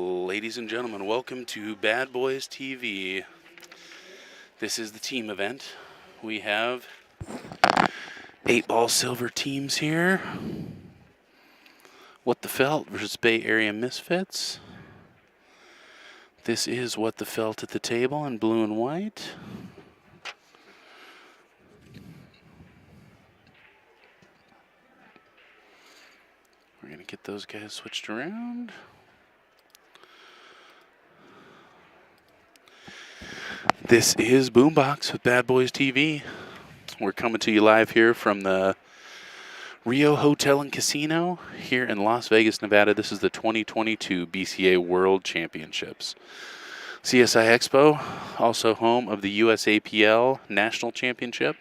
Ladies and gentlemen, welcome to Bad Boys TV. This is the team event. We have 8-ball silver teams here. What the Felt versus Bay Area Misfits. This is What the Felt at the table in blue and white. We're going to get those guys switched around. This is Boombox with Bad Boys TV. We're coming to you live here from the Rio Hotel and Casino here in Las Vegas, Nevada. This is the 2022 BCA World Championships. CSI EXPO, also home of the USAPL National Championship.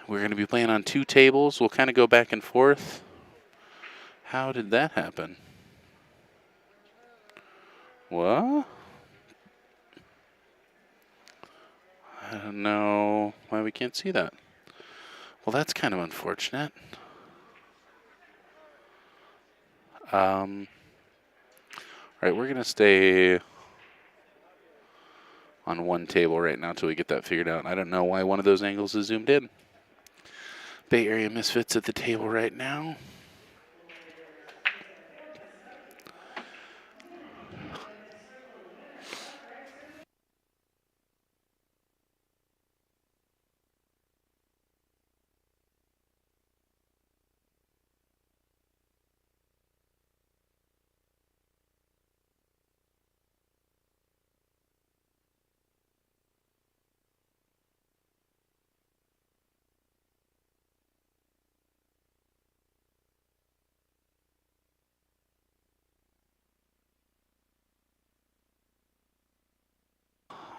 We're going to be playing on 2 tables. We'll kind of go back and forth. How did that happen? What? I don't know why we can't see that. Well, that's kind of unfortunate. All right, we're going to stay on one table right now until we get that figured out. I don't know why one of those angles is zoomed in. Bay Area Misfits at the table right now.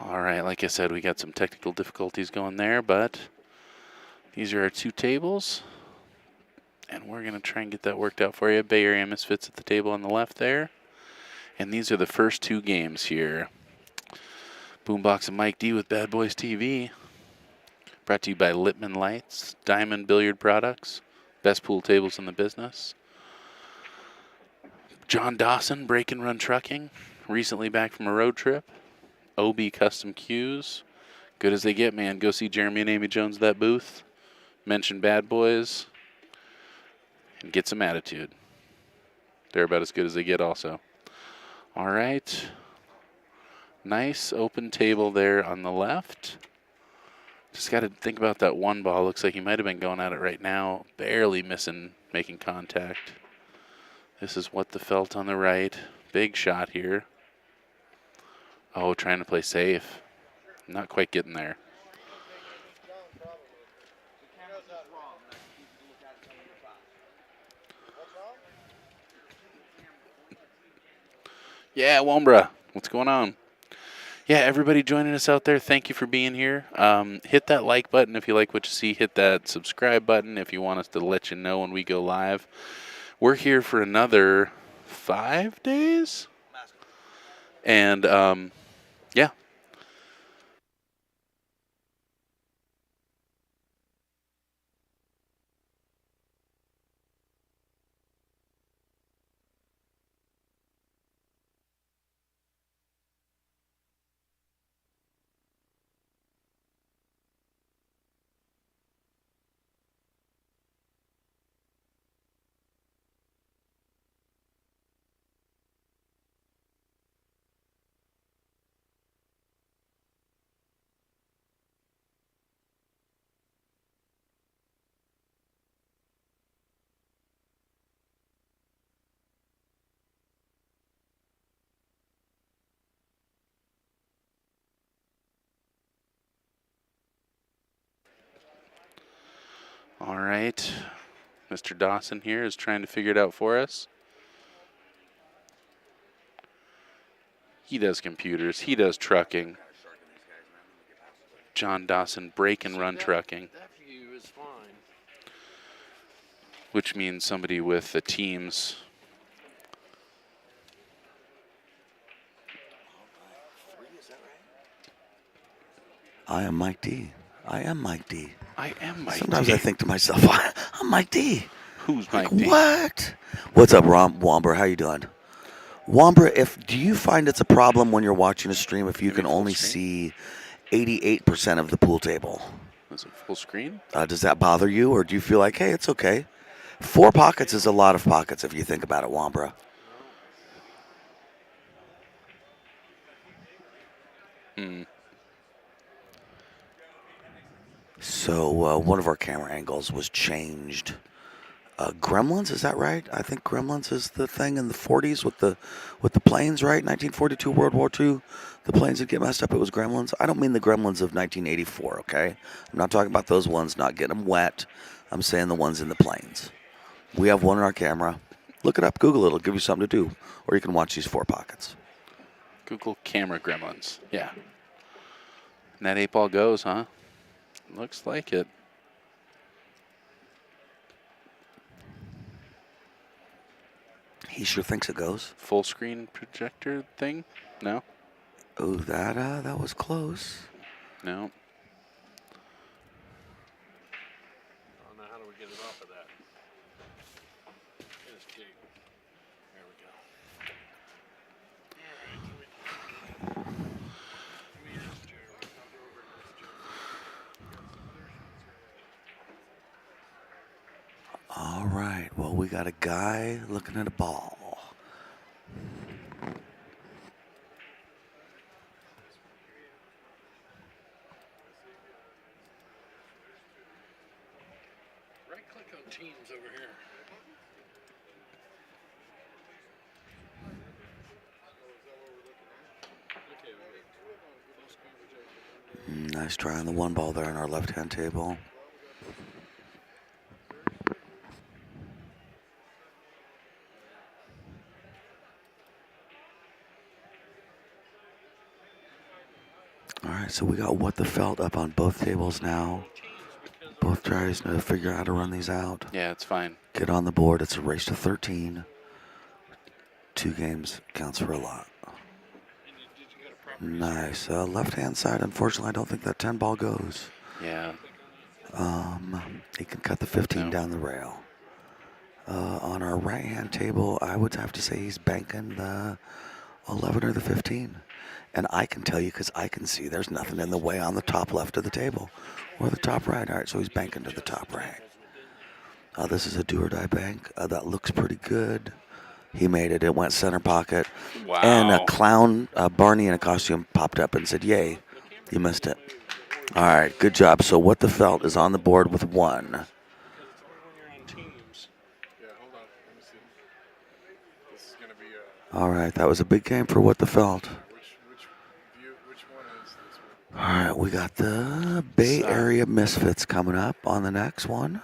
All right, like I said, we got some technical difficulties going there, but these are our 2 tables, and we're going to try and get that worked out for you. Bay Area Misfits at the table on the left there, and these are the first 2 games here. Boombox and Mike D with Bad Boys TV, brought to you by Lippman Lights, Diamond Billiard Products, best pool tables in the business. John Dawson, Break and Run Trucking, recently back from a road trip. OB Custom Cues, good as they get, man. Go see Jeremy and Amy Jones at that booth. Mention Bad Boys, and get some attitude. They're about as good as they get also. All right. Nice open table there on the left. Just got to think about that one ball. Looks like he might have been going at it right now. Barely missing, making contact. This is What the Felt on the right. Big shot here. Oh, trying to play safe. Not quite getting there. Yeah, Wombra. What's going on? Yeah, everybody joining us out there, thank you for being here. Hit that like button if you like what you see. Hit that subscribe button if you want us to let you know when we go live. We're here for another 5 days. And, yeah. All right. Mr. Dawson here is trying to figure it out for us. He does computers. He does trucking. John Dawson, Break and Run Trucking. That view is fine. Which means somebody with the teams. I am Mike D. I am Mike D. I am Mike Sometimes D. I think to myself, I'm Mike D. Who's Like, Mike D? what? What's up, Womber? How you doing? Womber, do you find it's a problem when you're watching a stream if you Maybe can full only screen? see 88% of the pool table? Is it full screen? Does that bother you, or do you feel like, hey, it's okay? 4 pockets is a lot of pockets if you think about it, Wombra. So one of our camera angles was changed. Gremlins, is that right? I think Gremlins is the thing in the 40s with the planes, right? 1942, World War II. The planes that get messed up, it was Gremlins. I don't mean the Gremlins of 1984, okay? I'm not talking about those ones, not getting them wet. I'm saying the ones in the planes. We have one in our camera. Look it up, Google it. It'll give you something to do. Or you can watch these 4 pockets. Google camera gremlins. Yeah. And that 8 ball goes, huh? Looks like it. He sure thinks it goes. Full screen projector thing? No? Oh, that was close. No. Oh, now how do we get it off of that? Just kidding. There we go. All right, give me this chair. I'll go over to this chair. All right. Well, we got a guy looking at a ball. Right click on Teams over here. Nice try on the 1 ball there on our left-hand table. All right, so we got What the Felt up on both tables now. Both tries to figure out how to run these out. Yeah, it's fine. Get on the board. It's a race to 13. 2 games counts for a lot. Nice. Left-hand side, unfortunately, I don't think that 10 ball goes. Yeah. He can cut the 15 No. down the rail. On our right-hand table, I would have to say he's banking the 11 or the 15. And I can tell you because I can see there's nothing in the way on the top left of the table or the top right. All right, so he's banking to the top right. This is a do-or-die bank. That looks pretty good. He made it. It went center pocket. Wow. And a clown, Barney in a costume, popped up and said, yay, you missed it. All right, good job. So What the Felt is on the board with 1. It's only when you're on Teams. Yeah, hold on. Let me see. This is going to be All right, that was a big game for What the Felt. which one is this one? All right, we got the Bay Area Misfits coming up on the next one.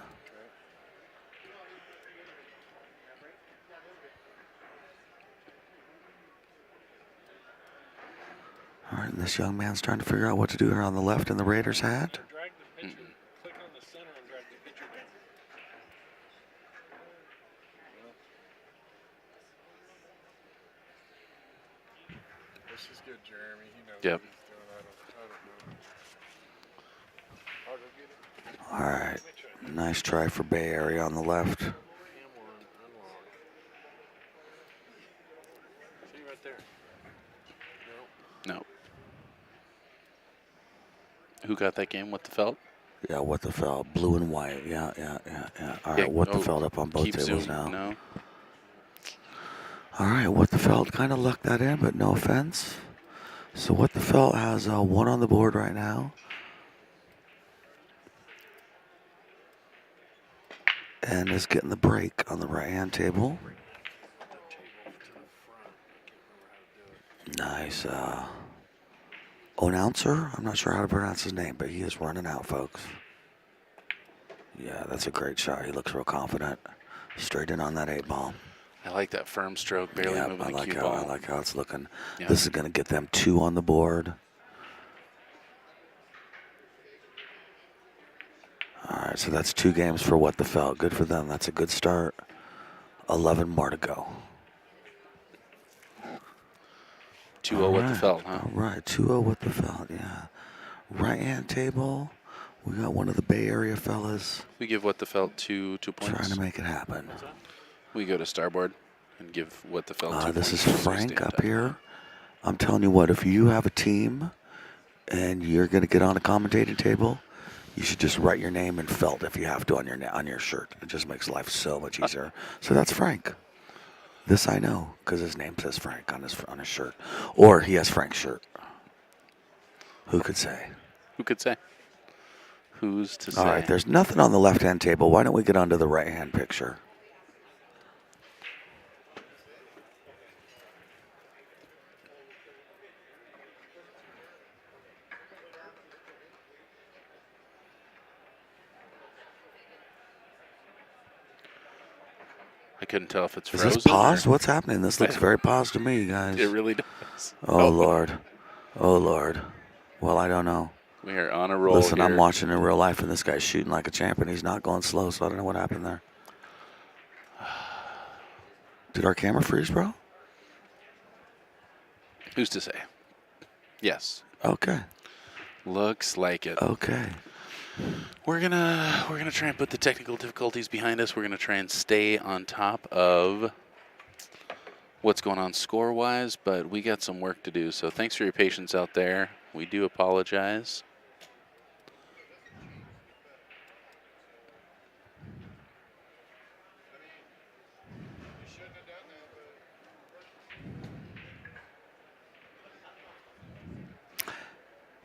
All right, and this young man's trying to figure out what to do here on the left in the Raiders hat. Drag the pitcher. Click on the center and drag the pitcher down. This is good, Jeremy. He knows Yep. what he's doing. I don't know. I'll go get it. All right, nice try for Bay Area on the left. Cam on, unlock. See right there. No. No. Who got that game? What the felt? Yeah, What the Felt, blue and white. Yeah. All right, What the Felt up on both keep tables zoom. now. No. All right, What the Felt kind of lucked that in, but no offense. So What the Felt has 1 on the board right now. And is getting the break on the right-hand table. Nice. Announcer? I'm not sure how to pronounce his name, but he is running out, folks. Yeah, that's a great shot. He looks real confident. Straight in on that 8 ball. I like that firm stroke, barely Yeah, moving I the like cue how ball. I like how it's looking. Yeah. This is going to get them 2 on the board. All right, so that's 2 games for What the Felt. Good for them. That's a good start. 11 more to go. 2-0 What the felt, huh? All right, 2-0 What the Felt, yeah. Right-hand table, We got one of the Bay Area fellas We give What the Felt 2 points. trying to make it happen. We go to starboard and give What the Felt 2 This points. is Frank up here. I'm telling you what, if you have a team and you're going to get on a commentating table, you should just write your name and felt if you have to on your shirt. It just makes life so much easier. So that's Frank. This I know because his name says Frank on his shirt, or he has Frank's shirt. Who could say? Who could say? Who's to say? All right, there's nothing on the left-hand table. Why don't we get onto the right-hand picture? I couldn't tell if it's Is frozen. this paused? What's happening? This looks very paused to me, guys. It really does. Oh, Lord. Oh, Lord. Well, I don't know. We are on a roll. Listen, here. I'm watching in real life, and this guy's shooting like a champ, and he's not going slow, so I don't know what happened there. Did our camera freeze, bro? Who's to say? Yes. Okay. Looks like it. Okay. We're gonna try and put the technical difficulties behind us. We're gonna try and stay on top of what's going on score-wise, but we got some work to do. So thanks for your patience out there. We do apologize.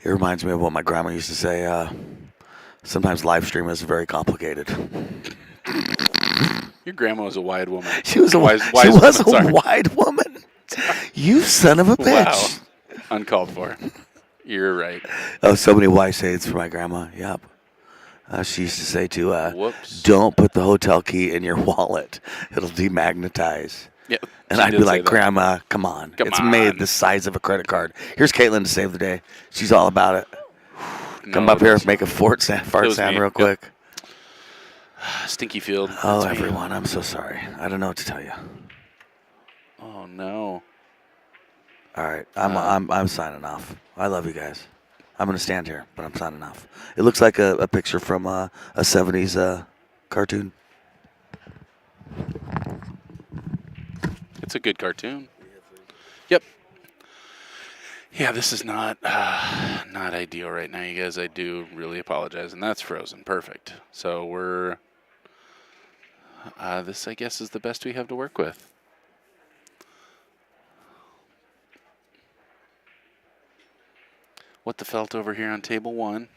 It reminds me of what my grandma used to say. Sometimes live stream is very complicated. Your grandma was a wide woman. She was a wise she woman, was a sorry. wide woman. You son of a bitch. Wow. Uncalled for. You're right. Oh, so many wise sayings for my grandma. Yep. She used to say to, Whoops. don't put the hotel key in your wallet. It'll demagnetize. Yep. And she I'd did be say like, that. Grandma, come on. Come It's on. made the size of a credit card. Here's Caitlin to save the day. She's all about it. Come No, up here, that's- make a fart That sound was me. real Yep. quick. Stinky Field. Oh, That's me. everyone, I'm so sorry. I don't know what to tell you. Oh no. All right, I'm signing off. I love you guys. I'm gonna stand here, but I'm signing off. It looks like a picture from a '70s cartoon. It's a good cartoon. Yep. Yeah, this is not ideal right now, you guys. I do really apologize, and that's frozen. Perfect. So we're this, I guess, is the best we have to work with. What the Felt over here on table 1.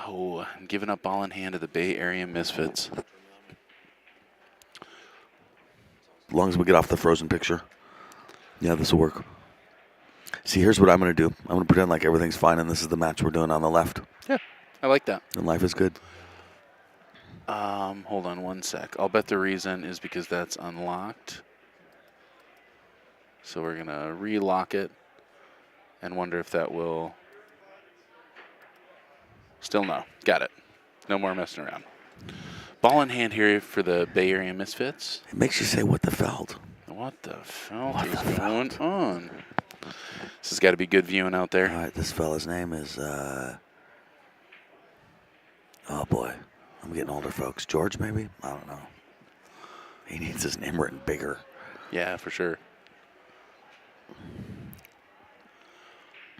Oh, I'm giving up ball in hand to the Bay Area Misfits. As long as we get off the frozen picture. Yeah, this will work. See, here's what I'm going to do. I'm going to pretend like everything's fine, and this is the match we're doing on the left. Yeah, I like that. And life is good. Hold on one sec. I'll bet the reason is because that's unlocked. So we're going to relock it and wonder if that will... Still no. Got it. No more messing around. Ball in hand here for the Bay Area Misfits. It makes you say, what the felt? What the felt is going on? This has got to be good viewing out there. All right, this fella's name is, oh boy, I'm getting older, folks. George, maybe? I don't know. He needs his name written bigger. Yeah, for sure.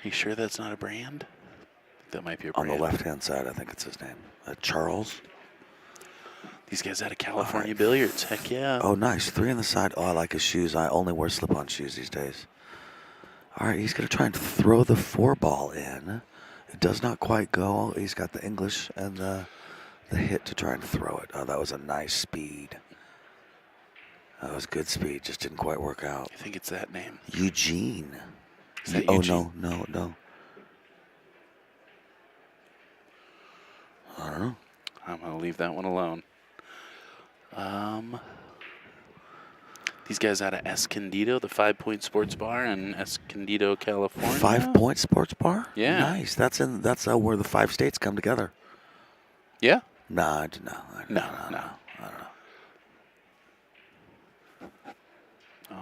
You sure that's not a brand? That might be a On brand. the left-hand side, I think it's his name. Charles. These guys out of California Billiards. Heck yeah. Oh, nice. 3 on the side. Oh, I like his shoes. I only wear slip-on shoes these days. All right, he's going to try and throw the 4-ball in. It does not quite go. He's got the English and the hit to try and throw it. Oh, that was a nice speed. That was good speed. Just didn't quite work out. I think it's that name. Eugene. Is that Oh, Eugene? no. I don't know. I'm going to leave that one alone. These guys out of Escondido, the 5 Point Sports Bar in Escondido, California. 5 Point Sports Bar? Yeah. Nice. That's where the 5 states come together. Yeah? No. No. I don't know.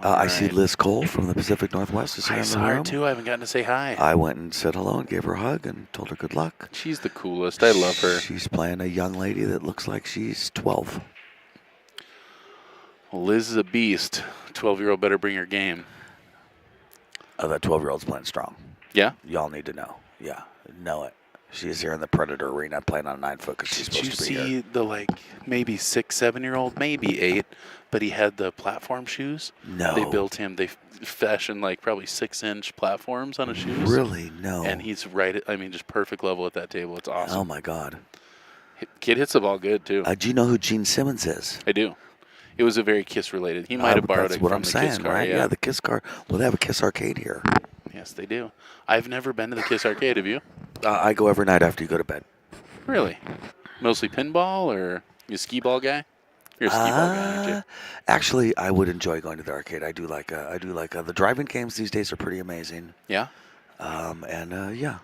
Oh, I see right. Liz Cole from the Pacific Northwest is here I in the saw her room. too. I haven't gotten to say hi. I went and said hello and gave her a hug and told her good luck. She's the coolest. I love her. She's playing a young lady that looks like she's 12. Liz is a beast. 12-year-old better bring her game. That 12-year-old's playing strong. Yeah? Y'all need to know. Yeah, know it. She is here in the Predator Arena playing on 9 foot because she's Did you supposed to be see here. the maybe 6, 7-year-old, maybe 8, but he had the platform shoes? No. They built him. They fashioned probably 6-inch platforms on his shoes. Really? No. And he's just perfect level at that table. It's awesome. Oh, my God. Kid hits the ball good too. Do you know who Gene Simmons is? I do. It was a very Kiss related. He might have borrowed that's it what from I'm the saying, Kiss car. right? Yeah, the Kiss car. Well, they have a Kiss arcade here. Yes, they do. I've never been to the Kiss arcade. Have you? I go every night after you go to bed. Really? Mostly pinball, or you a skee ball guy? You're a skee ball guy, aren't you? Actually, I would enjoy going to the arcade. I do like the driving games these days are pretty amazing. Yeah. Yeah.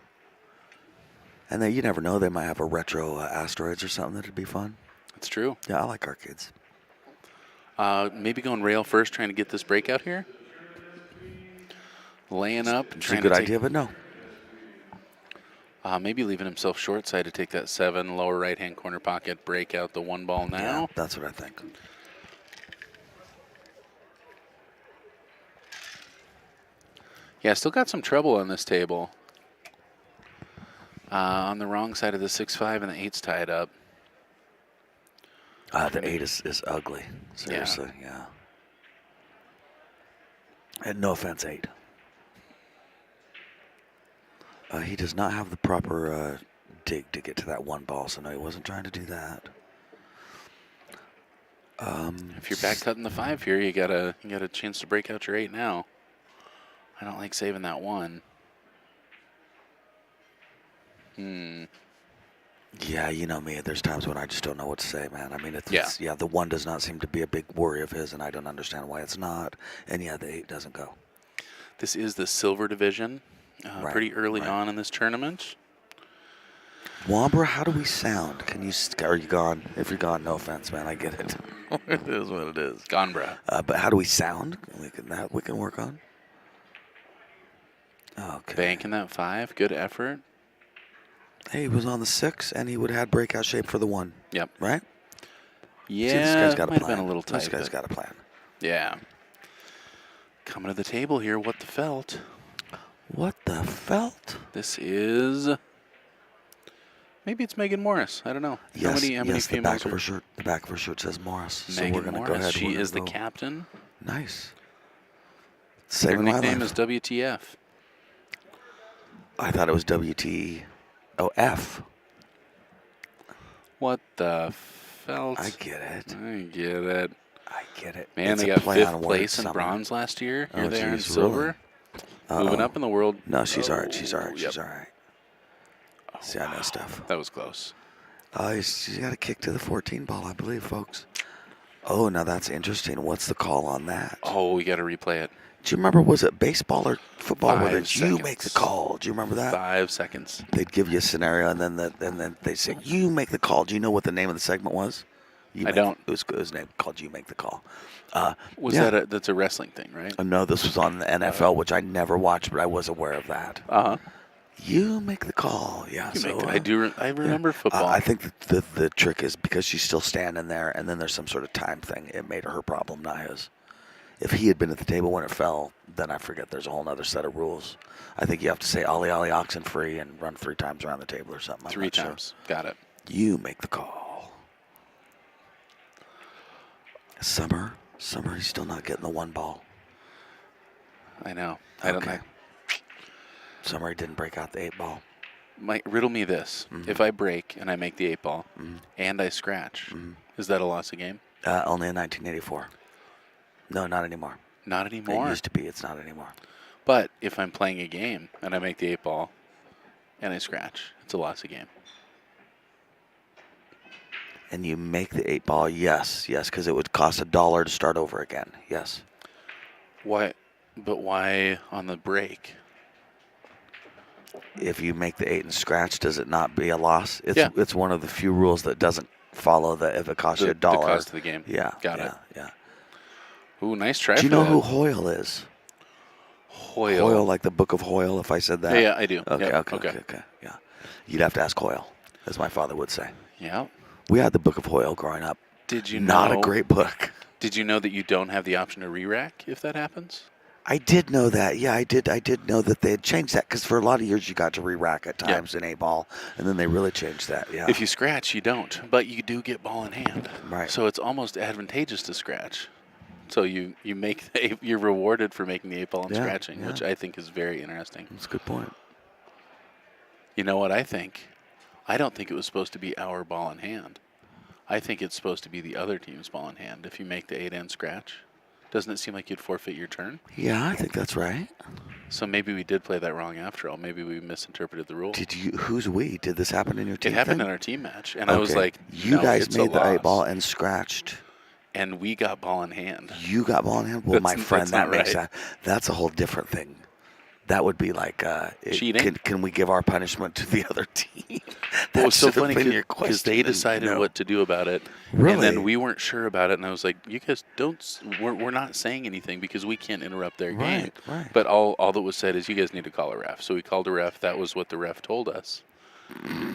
And then you never know, they might have a retro asteroids or something that'd be fun. That's true. Yeah, I like arcades. Maybe going rail first, trying to get this breakout here. Laying up and It's trying a good to idea, but no. maybe leaving himself short side to take that 7, lower right-hand corner pocket, break out the 1 ball now. Yeah, that's what I think. Yeah, still got some trouble on this table. On the wrong side of the 6-5 and the 8's tied up. The 8 is ugly. Seriously, yeah. And no offense, 8. He does not have the proper dig to get to that 1 ball, so no, he wasn't trying to do that. If you're back cutting the 5 here, you got a chance to break out your 8 now. I don't like saving that 1. Yeah, you know me. There's times when I just don't know what to say, man. I mean, Yeah. the 1 does not seem to be a big worry of his, and I don't understand why it's not. And yeah, the 8 doesn't go. This is the silver division. Right, Pretty early right. on in this tournament. Wambra, how do we sound? Are you gone? If you're gone, no offense, man. I get it. It is what it is. Gone, bruh. But how do we sound? We can work on. Okay. Banking that 5. Good effort. Hey, he was on the 6, and he would have had breakout shape for the 1. Yep. Right? Yeah, See, this guy's got a might plan. have been a little tight. This guy's but got a plan. yeah. Coming to the table here, what the felt. What the felt? This is... Maybe it's Megan Morris. I don't know. Yes, how many the females back of are... her shirt. The back of her shirt says Morris. Megan so we're gonna Morris. go ahead. She we're is the gonna go. captain. Nice. Her Saving my nickname life. is WTF. I thought it was WT. Oh, F. What the felt? I get it. I get it. I get it. Man, It's they a got play on 5th words, place in something. bronze last year. Here Oh, they are in geez, silver. really? Moving Uh-oh. up in the world. No, she's all right. She's all right. Yep. She's all right. Oh, See, I know stuff. That was close. She's got a kick to the 14 ball, I believe, folks. Oh, now that's interesting. What's the call on that? Oh, we got to replay it. Do you remember, was it baseball or football? 5 Where you seconds. make the call. Do you remember that? 5 seconds. They'd give you a scenario, and then they'd say, you make the call. Do you know what the name of the segment was? I don't. It was named called You Make the Call. That's a wrestling thing, right? No, this was on the NFL, which I never watched, but I was aware of that. Uh-huh. You make the call. Yeah, I remember football. I think the trick is because she's still standing there, and then there's some sort of time thing. It made her problem, not his. If he had been at the table when it fell, then I forget there's a whole other set of rules. I think you have to say Ollie Ollie oxen free and run 3 times around the table or something. I'm 3 not sure. times. Got it. You make the call. Summer, he's still not getting the 1 ball. I know. I don't Okay. know. Summer, he didn't break out the 8 ball. Mike, riddle me this. Mm-hmm. If I break and I make the 8 ball and I scratch, is that a loss of game? Only in 1984. No, not anymore. Not anymore. It used to be. It's not anymore. But if I'm playing a game and I make the 8 ball and I scratch, it's a loss of game. And you make the 8 ball, yes, because it would cost $1 to start over again. Yes. Why? But why on the break? If you make the 8 and scratch, does it not be a loss? Yeah. It's one of the few rules that doesn't follow that if it costs you $1. The cost of the game. Yeah. Got it. Yeah. Ooh, nice try Do you for know that. who Hoyle is? Hoyle, like the Book of Hoyle, if I said that? Yeah, I do. Okay, Yep. okay. Yeah. You'd have to ask Hoyle, as my father would say. Yeah. We had the Book of Hoyle growing up. Did you Not know? a great book. Did you know that you don't have the option to re-rack if that happens? I did know that. Yeah, I did know that they had changed that because for a lot of years you got to re-rack at times in 8-ball, and then they really changed that. Yeah. If you scratch, you don't, but you do get ball in hand. Right. So it's almost advantageous to scratch. So you make you're rewarded for making the 8-ball and Yeah, scratching, yeah. which I think is very interesting. That's a good point. You know what I think? I don't think it was supposed to be our ball in hand. I think it's supposed to be the other team's ball in hand if you make the 8 and scratch. Doesn't it seem like you'd forfeit your turn? Yeah, I think that's right. So maybe we did play that wrong after all. Maybe we misinterpreted the rule. Did you? Who's we? Did this happen in your team? It happened thing? in our team match, and I was Okay. like, you no, guys it's made a the 8 loss. ball and scratched. And we got ball in hand. You got ball in hand. Well, my friend, that's that not makes right. that's a whole different thing. That would be like Cheating? Can we give our punishment to the other team? Well, it was so should have funny been your because they question, and decided no. what to do about it. Really? And then we weren't sure about it, and I was like, you guys don't, we're not saying anything because we can't interrupt their game. Right. But all that was said is you guys need to call a ref. So we called a ref. That was what the ref told us.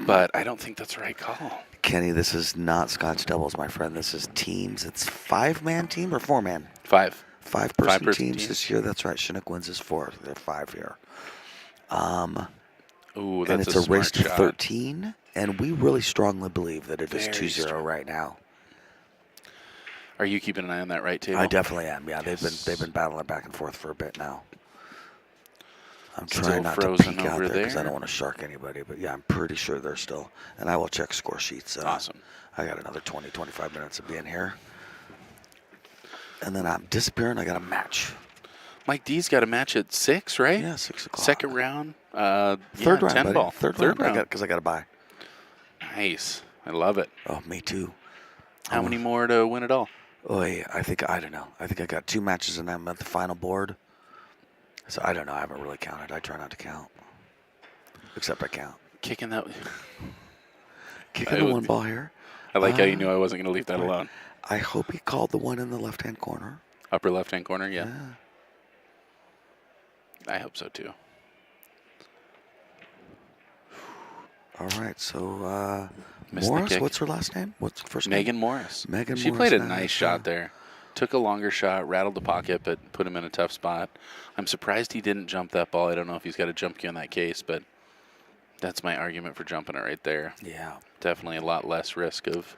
But I don't think that's the right call. Kenny, this is not Scotch doubles, my friend. This is teams. It's 5-man team or 4-man? 5. 5-person Five-person teams team. this year. That's right. Chinook wins his 4. They're 5 here. Ooh, And that's it's a a race smart to shot. 13. And we really strongly believe that it is Very 2-0 strong. right now. Are you keeping an eye on that right table? I definitely am. Yeah, Yes. they've been battling back and forth for a bit now. I'm Still trying not to frozen peek out over there because I there. don't want to shark anybody. But yeah, I'm pretty sure they're still. And I will check score sheets. Awesome. I got another 20, 25 minutes of being here. And then I'm disappearing. I got a match. Mike D's got a match at 6, right? Yeah, 6 o'clock. Second round. Third round, 10 buddy. ball. Third round. round. Because I got to buy. Nice. I love it. Oh, me too. How many more to win it all? Oh, yeah, I don't know. I think I got 2 matches and I'm at the final board. So I don't know. I haven't really counted. I try not to count. Except I count. Kicking that. Kicking the one ball here. I like how you knew I wasn't going to leave that alone. I hope he called the one in the left-hand corner. Upper left-hand corner, yeah. I hope so too. All right, so Missed the Morris, kick. what's her last name? What's her first name? Megan Morris. Megan She Morris, played a nice, nice shot yeah. there. Took a longer shot, rattled the pocket, but put him in a tough spot. I'm surprised he didn't jump that ball. I don't know if he's got a jump cue in that case, but that's my argument for jumping it right there. Yeah. Definitely a lot less risk of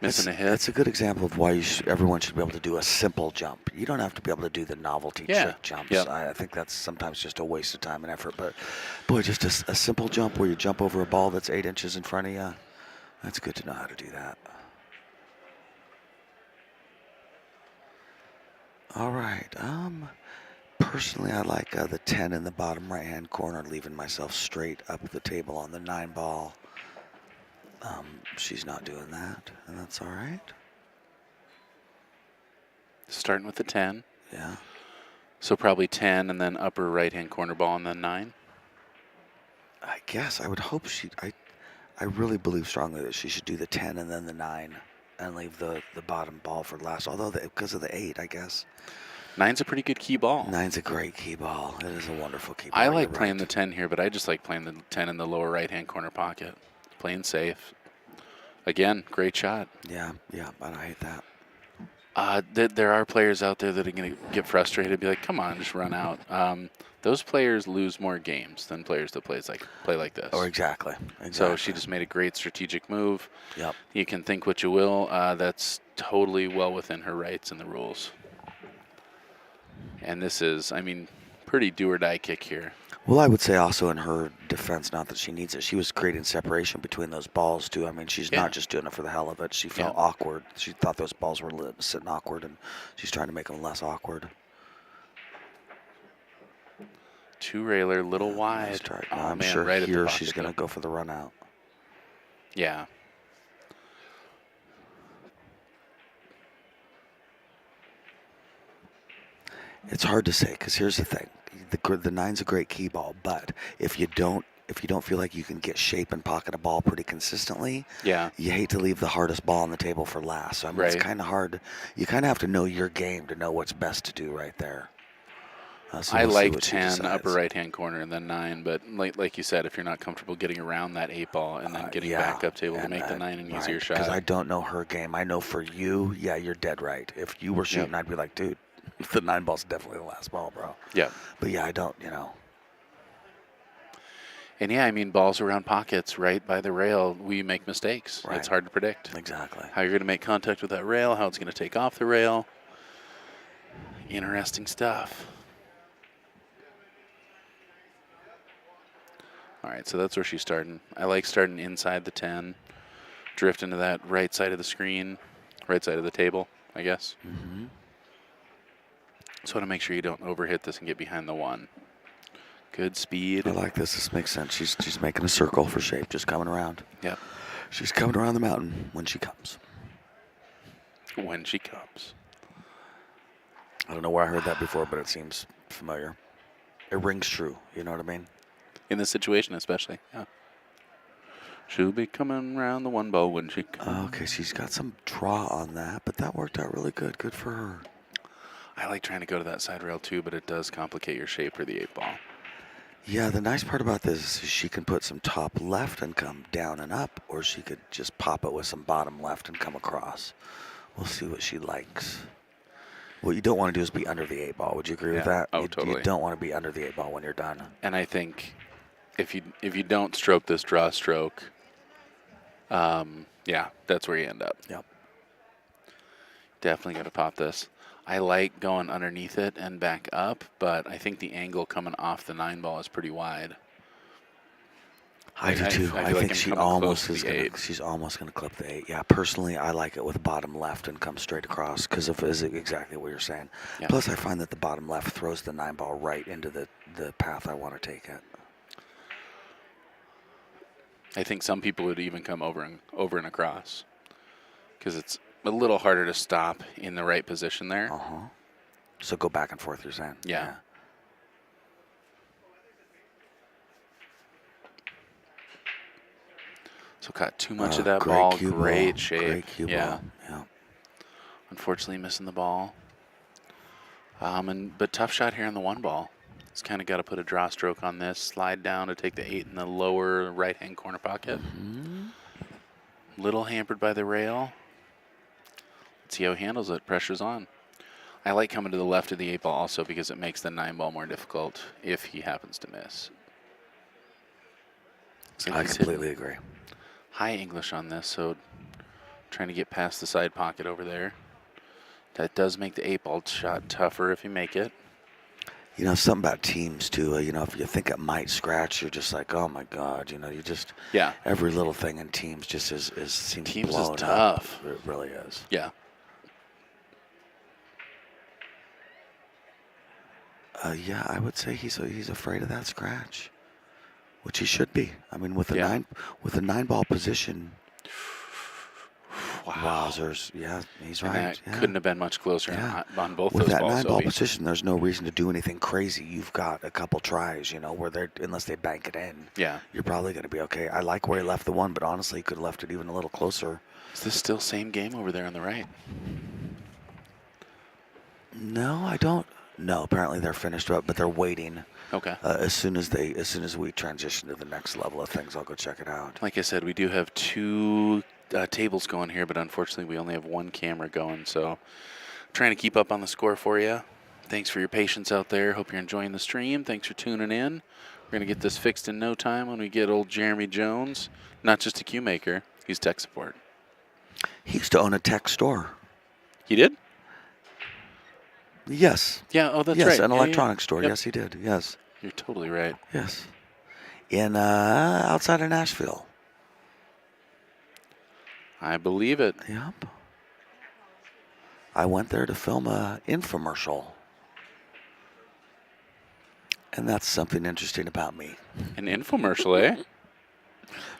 missing a hit. It's a good example of why everyone should be able to do a simple jump. You don't have to be able to do the novelty trick jumps. Yep. I think that's sometimes just a waste of time and effort. But, boy, just a simple jump where you jump over a ball that's 8 inches in front of you, that's good to know how to do that. All right. Personally, I like the 10 in the bottom right-hand corner, leaving myself straight up the table on the 9 ball. She's not doing that, and that's all right. Starting with the 10. Yeah. So probably 10 and then upper right-hand corner ball and then 9. I guess I would hope I really believe strongly that she should do the 10 and then the 9 and leave the bottom ball for last. Although because of the 8, I guess. 9's a pretty good key ball. 9's a great key ball. It is a wonderful key ball. I like You're playing right. the 10 here, but I just like playing the 10 in the lower right-hand corner pocket. Playing safe. Again, great shot. Yeah, and I hate that. There are players out there that are going to get frustrated and be like, come on, just run out. Those players lose more games than players that play like this. Oh, exactly. So she just made a great strategic move. Yep. You can think what you will. That's totally well within her rights and the rules. And this is, pretty do-or-die kick here. Well, I would say also in her defense, not that she needs it, she was creating separation between those balls, too. She's not just doing it for the hell of it. She felt awkward. She thought those balls were sitting awkward, and she's trying to make them less awkward. Two-railer, little wide. Nice try. Oh, I'm man, sure right at the here pocket, she's going to though. go for the run out. Yeah. It's hard to say because here's the thing: the 9's a great key ball, but if you don't if you don't feel like you can get shape and pocket a ball pretty consistently, Yeah. you hate to leave the hardest ball on the table for last. So I mean, Right. it's kind of hard. You kind of have to know your game to know what's best to do right there. So I we'll see like what she 10 upper decides. right-hand corner and then 9, but like you said, if you're not comfortable getting around that 8 ball and then getting back up table to make the 9 an easier shot. Because I don't know her game. I know for you, yeah, you're dead right. If you were shooting, I'd be like, dude, the 9 ball's definitely the last ball, bro. Yeah. But yeah, I don't, you know. And yeah, I mean, balls around pockets right by the rail, we make mistakes. Right. It's hard to predict. Exactly. How you're going to make contact with that rail, how it's going to take off the rail. Interesting stuff. All right, so that's where she's starting. I like starting inside the 10, drift into that right side of the screen, right side of the table, I guess. Mm-hmm. So I want to make sure you don't overhit this and get behind the 1. Good speed. I like this. This makes sense. She's making a circle for shape, just coming around. Yep. She's coming around the mountain when she comes. When she comes. I don't know where I heard that before, but it seems familiar. It rings true. You know what I mean? In this situation, especially. Yeah. She'll be coming around the 1 ball when she comes. Okay, she's got some draw on that, but that worked out really good. Good for her. I like trying to go to that side rail too, but it does complicate your shape for the 8 ball. Yeah, the nice part about this is she can put some top left and come down and up, or she could just pop it with some bottom left and come across. We'll see what she likes. What you don't want to do is be under the 8 ball. Would you agree with that? Oh, You totally. don't want to be under the 8 ball when you're done. And I think if you don't stroke this draw stroke, yeah, that's where you end up. Yep. Definitely got to pop this. I like going underneath it and back up, but I think the angle coming off the 9 ball is pretty wide. I do too. I I feel like think I'm she coming almost close is to the gonna. 8. She's almost gonna clip the 8. Yeah, personally, I like it with bottom left and come straight across because of exactly what you're saying. Yeah. Plus, I find that the bottom left throws the 9 ball right into the path I want to take it. I think some people would even come over and across because it's a little harder to stop in the right position there. So go back and forth. You're saying? Yeah. So got too much of that Great ball. cue Great ball. shape. Great cue yeah. ball. Yeah. Unfortunately, missing the ball. But tough shot here on the 1 ball. It's kind of got to put a draw stroke on this. Slide down to take the 8 in the lower right-hand corner pocket. Little hampered by the rail. Let's see how he handles it. Pressure's on. I like coming to the left of the 8 ball also because it makes the 9 ball more difficult if he happens to miss. Looks like I he's completely hitting agree. high English on this, so trying to get past the side pocket over there. That does make the 8 ball shot tougher if you make it. You know, something about teams too. You know, if you think it might scratch, you're just like, oh my God. You know, you just every little thing in teams just seems Teams is blown tough. up. It really is. Yeah. Yeah, I would say he's afraid of that scratch, which he should be. I mean, with the nine ball position. Wow. Wowzers. Yeah, he's And right. that couldn't have been much closer on both With those that balls. 9 ball Obi. position, there's no reason to do anything crazy. You've got a couple tries, you know, where they're unless they bank it in. Yeah. You're probably going to be okay. I like where he left the 1, but honestly, he could have left it even a little closer. Is this still same game over there on the right? No, I don't. No, apparently they're finished up, but they're waiting. Okay. As soon as we transition to the next level of things, I'll go check it out. Like I said, we do have 2 tables going here, but unfortunately we only have 1 camera going, so trying to keep up on the score for you. Thanks for your patience out there. Hope you're enjoying the stream. Thanks for tuning in. We're going to get this fixed in no time when we get old Jeremy Jones. Not just a cue maker, he's tech support. He used to own a tech store. He did? Yes. Yeah, oh, that's yes, right. An Yeah, electronics yeah. store. Yep. Yes, he did. Yes. You're totally right. Yes. In outside of Nashville. I believe it. Yep. I went there to film a infomercial. And that's something interesting about me. An infomercial, eh?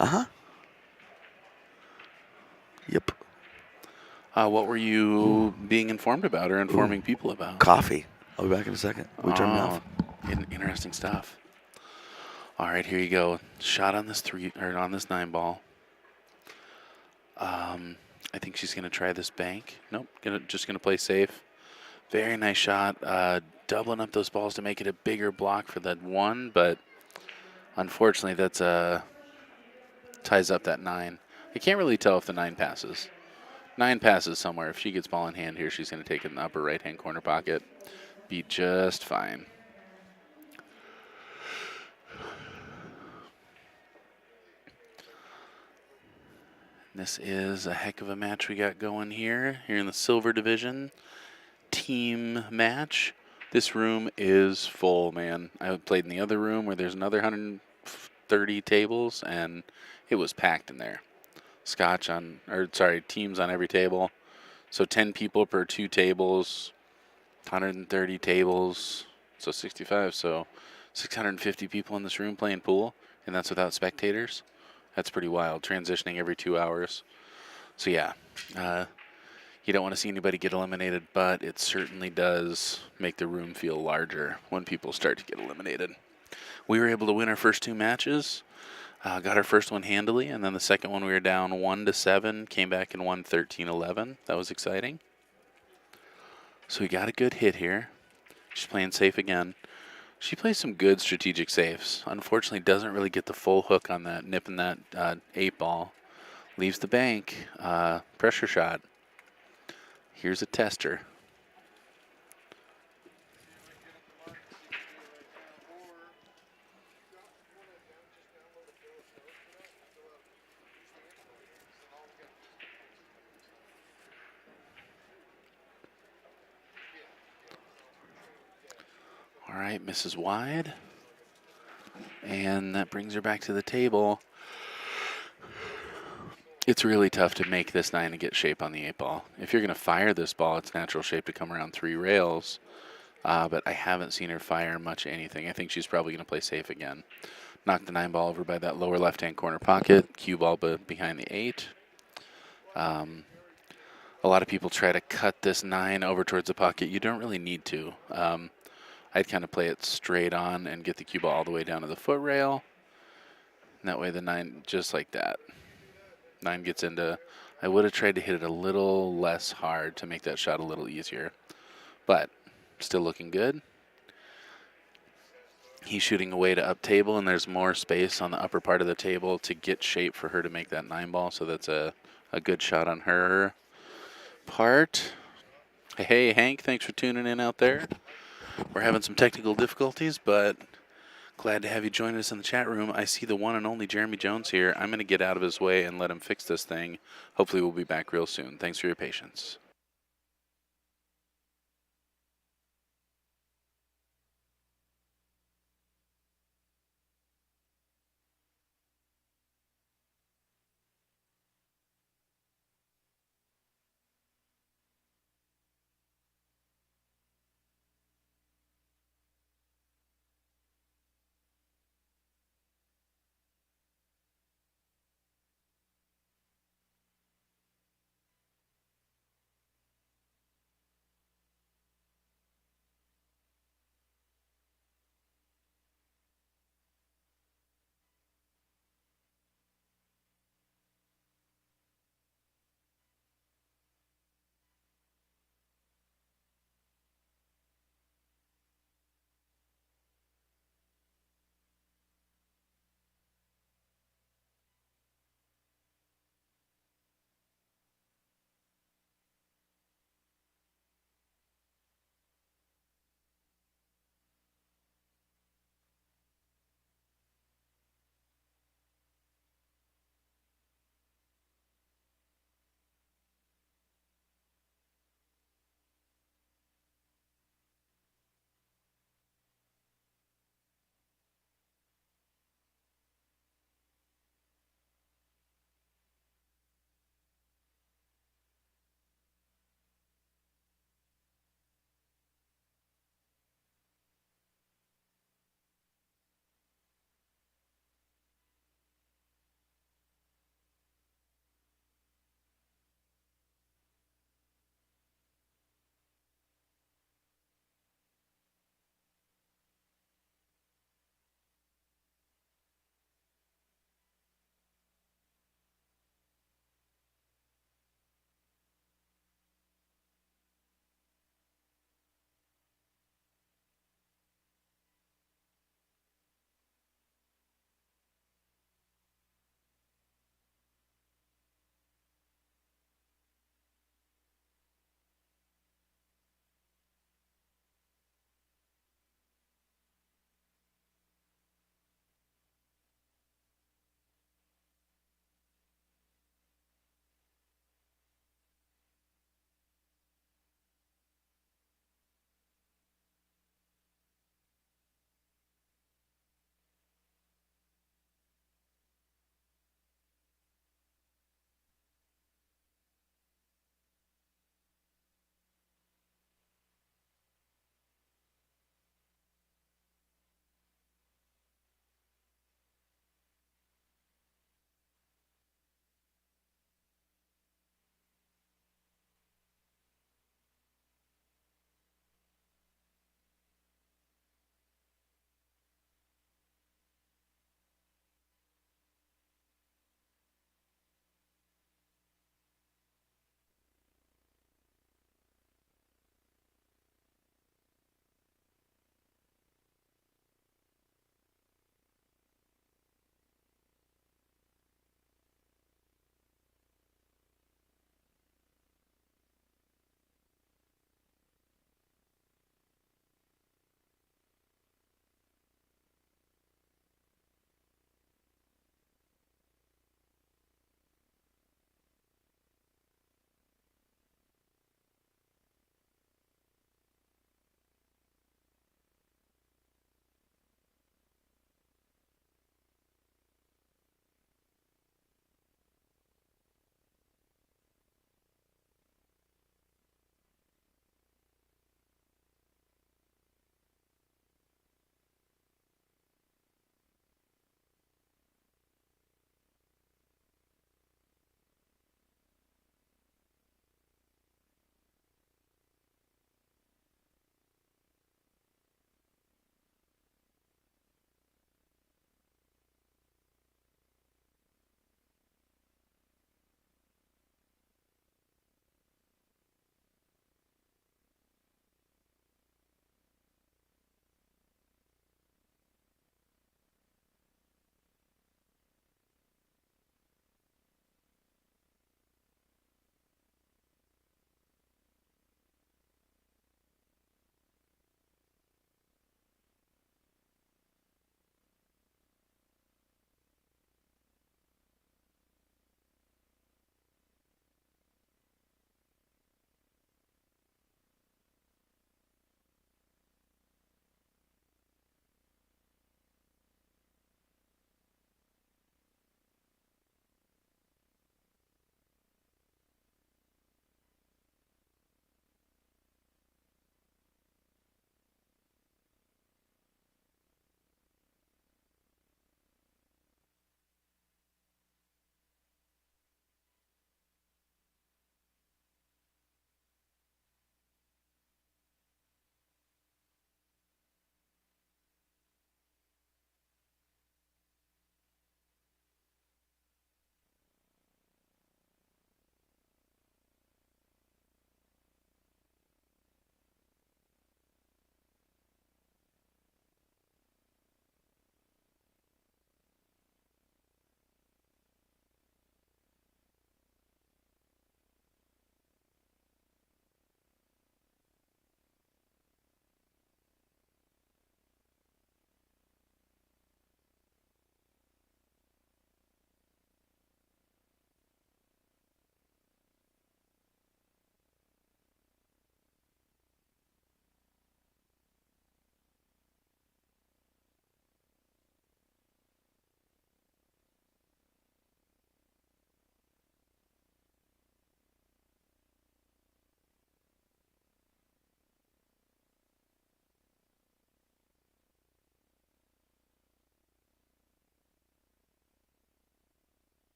Uh-huh. Yep. What were you being informed about or informing people about? Coffee. I'll be back in a second. We turn it off. Interesting stuff. All right, here you go. Shot on this on this 9 ball. I think she's gonna try this bank. Nope, just gonna play safe. Very nice shot. Doubling up those balls to make it a bigger block for that 1, but unfortunately that's ties up that 9. I can't really tell if the 9 passes. 9 passes somewhere. If she gets ball in hand here, she's gonna take it in the upper right-hand corner pocket. Be just fine. This is a heck of a match we got going here in the silver division. Team match. This room is full, man. I played in the other room where there's another 130 tables, and it was packed in there. Teams on every table. So 10 people per 2 tables, 130 tables, so 65. So 650 people in this room playing pool, and that's without spectators. That's pretty wild. Transitioning every 2 hours. So yeah, you don't want to see anybody get eliminated, but it certainly does make the room feel larger when people start to get eliminated. We were able to win our first 2 matches. Got our first one handily, and then the second one we were down 1-7, came back and won 13-11. That was exciting. So we got a good hit here. She's playing safe again. She plays some good strategic safes. Unfortunately, doesn't really get the full hook on that, nipping that 8-ball. Leaves the bank. Pressure shot. Here's a tester. All right, misses wide. And that brings her back to the table. It's really tough to make this 9 and get shape on the 8-ball. If you're going to fire this ball, it's natural shape to come around 3 rails. But I haven't seen her fire much anything. I think she's probably going to play safe again. Knock the 9-ball over by that lower left-hand corner pocket. Cue ball behind the 8. A lot of people try to cut this 9 over towards the pocket. You don't really need to. I'd kind of play it straight on and get the cue ball all the way down to the foot rail. And that way the 9, just like that. 9 gets into, I would have tried to hit it a little less hard to make that shot a little easier. But still looking good. He's shooting away to up table, and there's more space on the upper part of the table to get shape for her to make that 9-ball. So that's a good shot on her part. Hey, Hank, thanks for tuning in out there. We're having some technical difficulties, but glad to have you join us in the chat room. I see the one and only Jeremy Jones here. I'm going to get out of his way and let him fix this thing. Hopefully we'll be back real soon. Thanks for your patience.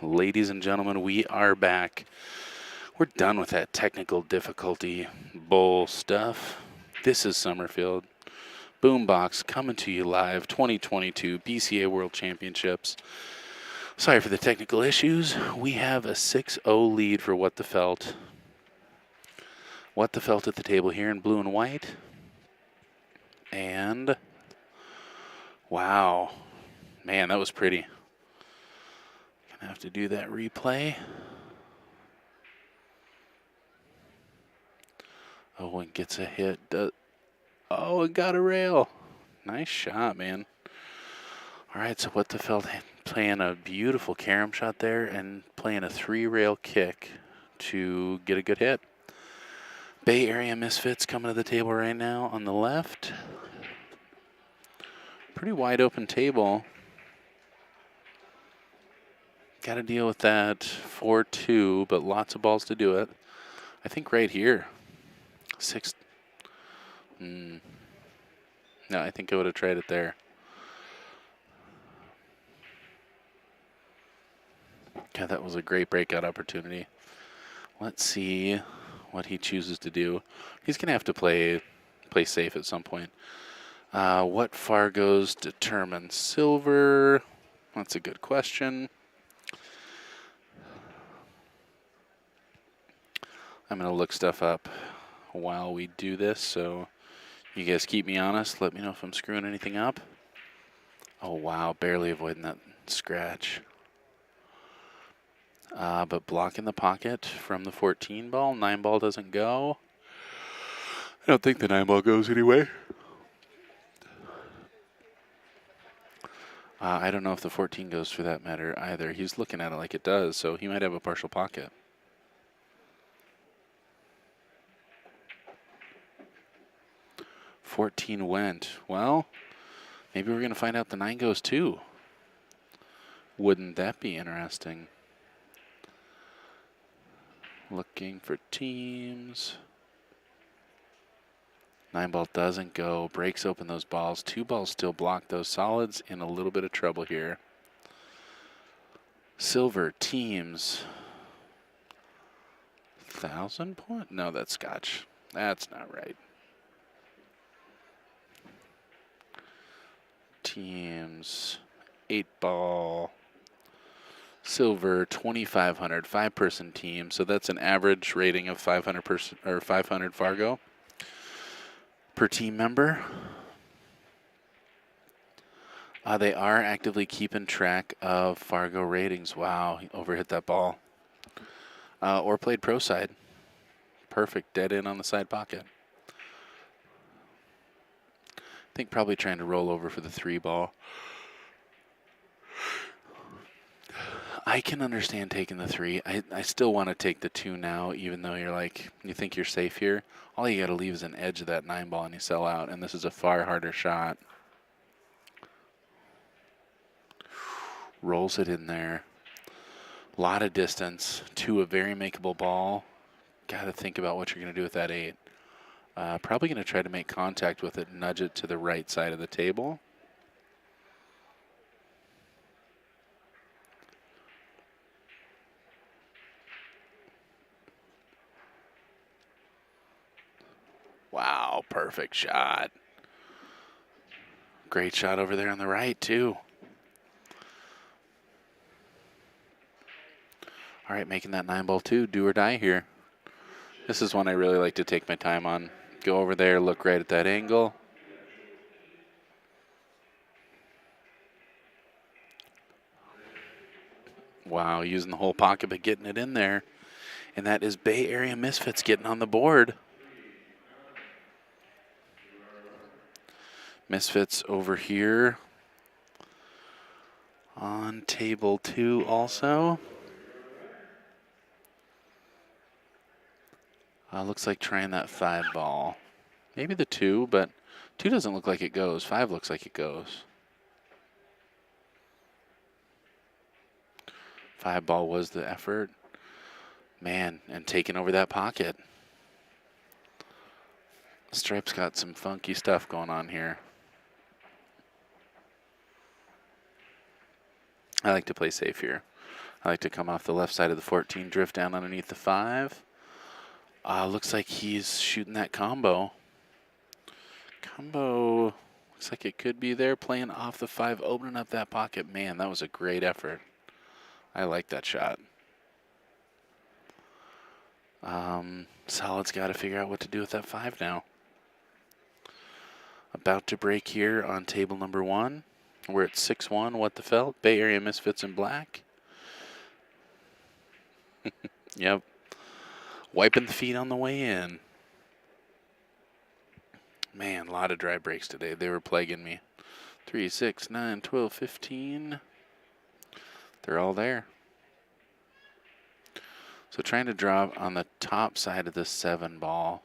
Ladies and gentlemen, we are back. We're done with that technical difficulty bowl stuff. This is Summerfield. Boombox coming to you live, 2022 BCA World Championships. Sorry for the technical issues. We have a 6-0 lead for What the Felt. What the Felt at the table here in blue and white. And, wow. Man, that was pretty. Gonna have to do that replay. Oh, and gets a hit. Oh, it got a rail. Nice shot, man. All right, so What the Felt playing a beautiful carom shot there and playing a 3-rail kick to get a good hit. Bay Area Misfits coming to the table right now on the left. Pretty wide open table. Got to deal with that 4-2, but lots of balls to do it. I think right here. 6. No, I think I would have tried it there. God, that was a great breakout opportunity. Let's see what he chooses to do. He's going to have to play safe at some point. What Fargos determine silver? That's a good question. I'm going to look stuff up while we do this, so you guys keep me honest. Let me know if I'm screwing anything up. Oh, wow, barely avoiding that scratch. But blocking the pocket from the 14 ball. 9 ball doesn't go. I don't think the 9 ball goes anyway. I don't know if the 14 goes for that matter either. He's looking at it like it does, so he might have a partial pocket. $14 went. Well, maybe we're going to find out the 9 goes too. Wouldn't that be interesting? Looking for teams. 9 ball doesn't go. Breaks open those balls. 2 balls still block those solids. In a little bit of trouble here. Silver teams. 1,000 point? No, that's Scotch. That's not right. Teams. 8 ball. Silver 2,500, 5-person team. So that's an average rating of 500 Fargo per team member. They are actively keeping track of Fargo ratings. Wow, he overhit that ball. Or played pro side. Perfect, dead in on the side pocket. I think probably trying to roll over for the 3 ball. I can understand taking the 3. I still want to take the 2 now, even though you think you're safe here. All you got to leave is an edge of that 9 ball and you sell out, and this is a far harder shot. Rolls it in there. Lot of distance to a very makeable ball. Got to think about what you're going to do with that 8. Probably going to try to make contact with it, nudge it to the right side of the table. Wow, perfect shot. Great shot over there on the right, too. All right, making that 9 ball, too. Do or die here. This is one I really like to take my time on. Go over there, look right at that angle. Wow, using the whole pocket, but getting it in there. And that is Bay Area Misfits getting on the board. Misfits over here on table 2 also. Looks like trying that 5 ball. Maybe the 2, but 2 doesn't look like it goes. 5 looks like it goes. 5 ball was the effort. Man, and taking over that pocket. Stripe's got some funky stuff going on here. I like to play safe here. I like to come off the left side of the 14, drift down underneath the 5. Looks like he's shooting that combo. Combo looks like it could be there, playing off the 5, opening up that pocket. Man, that was a great effort. I like that shot. Solid's got to figure out what to do with that 5 now. About to break here on table number 1. We're at 6-1. What the felt? Bay Area Misfits in black. Yep. Wiping the feet on the way in. Man, a lot of dry breaks today. They were plaguing me. 3, 6, 9, 12, 15. They're all there. So trying to drop on the top side of the 7 ball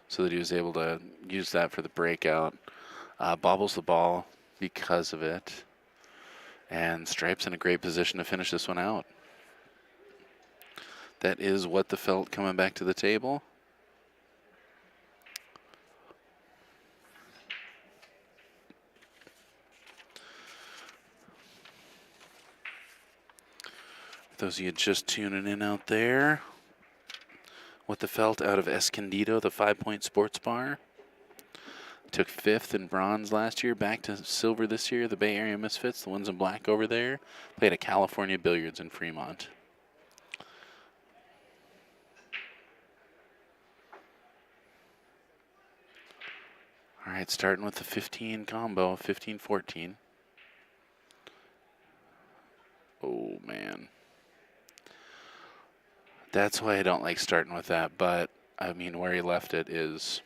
so that he was able to use that for the breakout. Bobbles the ball because of it. And Stripe's in a great position to finish this one out. That is what the felt coming back to the table. For those of you just tuning in out there, what the felt out of Escondido, the 5-point sports bar. Took 5th in bronze last year, back to silver this year. The Bay Area Misfits, the ones in black over there, played at California Billiards in Fremont. All right, starting with the 15 combo, 15-14. Oh, man. That's why I don't like starting with that, but, I mean, where he left it is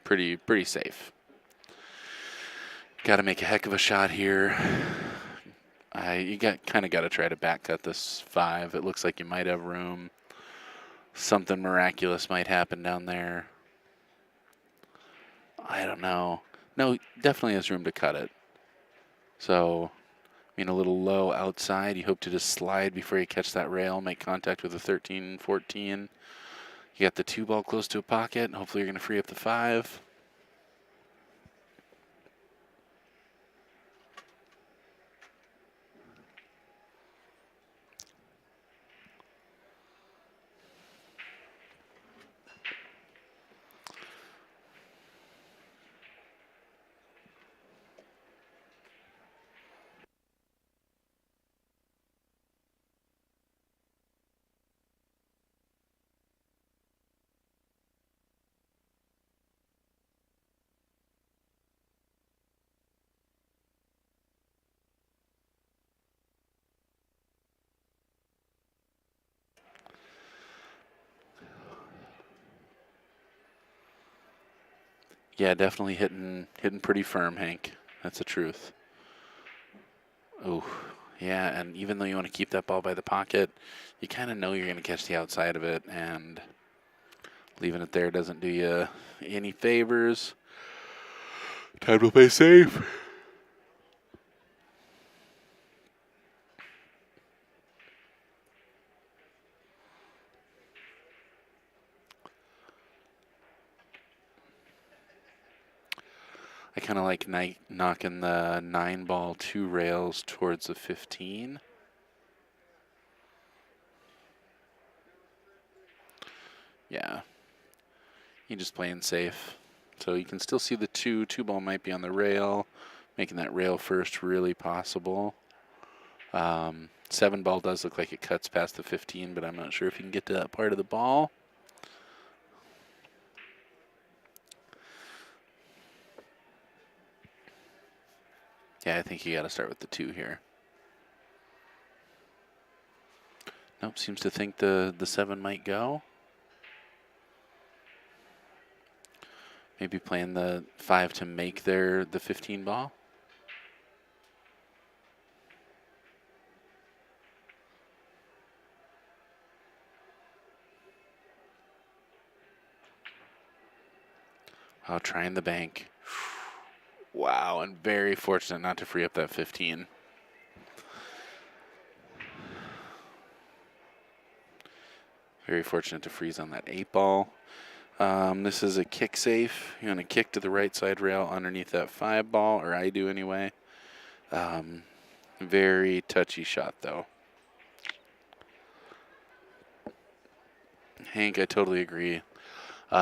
pretty safe. Got to make a heck of a shot here. You kind of got to try to back cut this 5. It looks like you might have room. Something miraculous might happen down there. I don't know. No, definitely has room to cut it. So, I mean, a little low outside. You hope to just slide before you catch that rail, make contact with the 13, 14. You got the 2 ball close to a pocket, and hopefully you're going to free up the 5. Yeah, definitely hitting pretty firm, Hank. That's the truth. Oh, yeah, and even though you want to keep that ball by the pocket, you kind of know you're going to catch the outside of it, and leaving it there doesn't do you any favors. Time to play safe. I kind of like knocking the 9 ball 2 rails towards the 15. Yeah. You're just playing safe. So you can still see the 2 ball might be on the rail, making that rail first really possible. 7 ball does look like it cuts past the 15, but I'm not sure if you can get to that part of the ball. Yeah, I think you got to start with the 2 here. Nope, seems to think the 7 might go. Maybe playing the 5 to make the 15 ball. Wow, trying the bank. Wow, and very fortunate not to free up that 15. Very fortunate to freeze on that 8 ball. This is a kick safe. You want to kick to the right side rail underneath that 5 ball, or I do anyway. And Very touchy shot, though. Hank, I totally agree.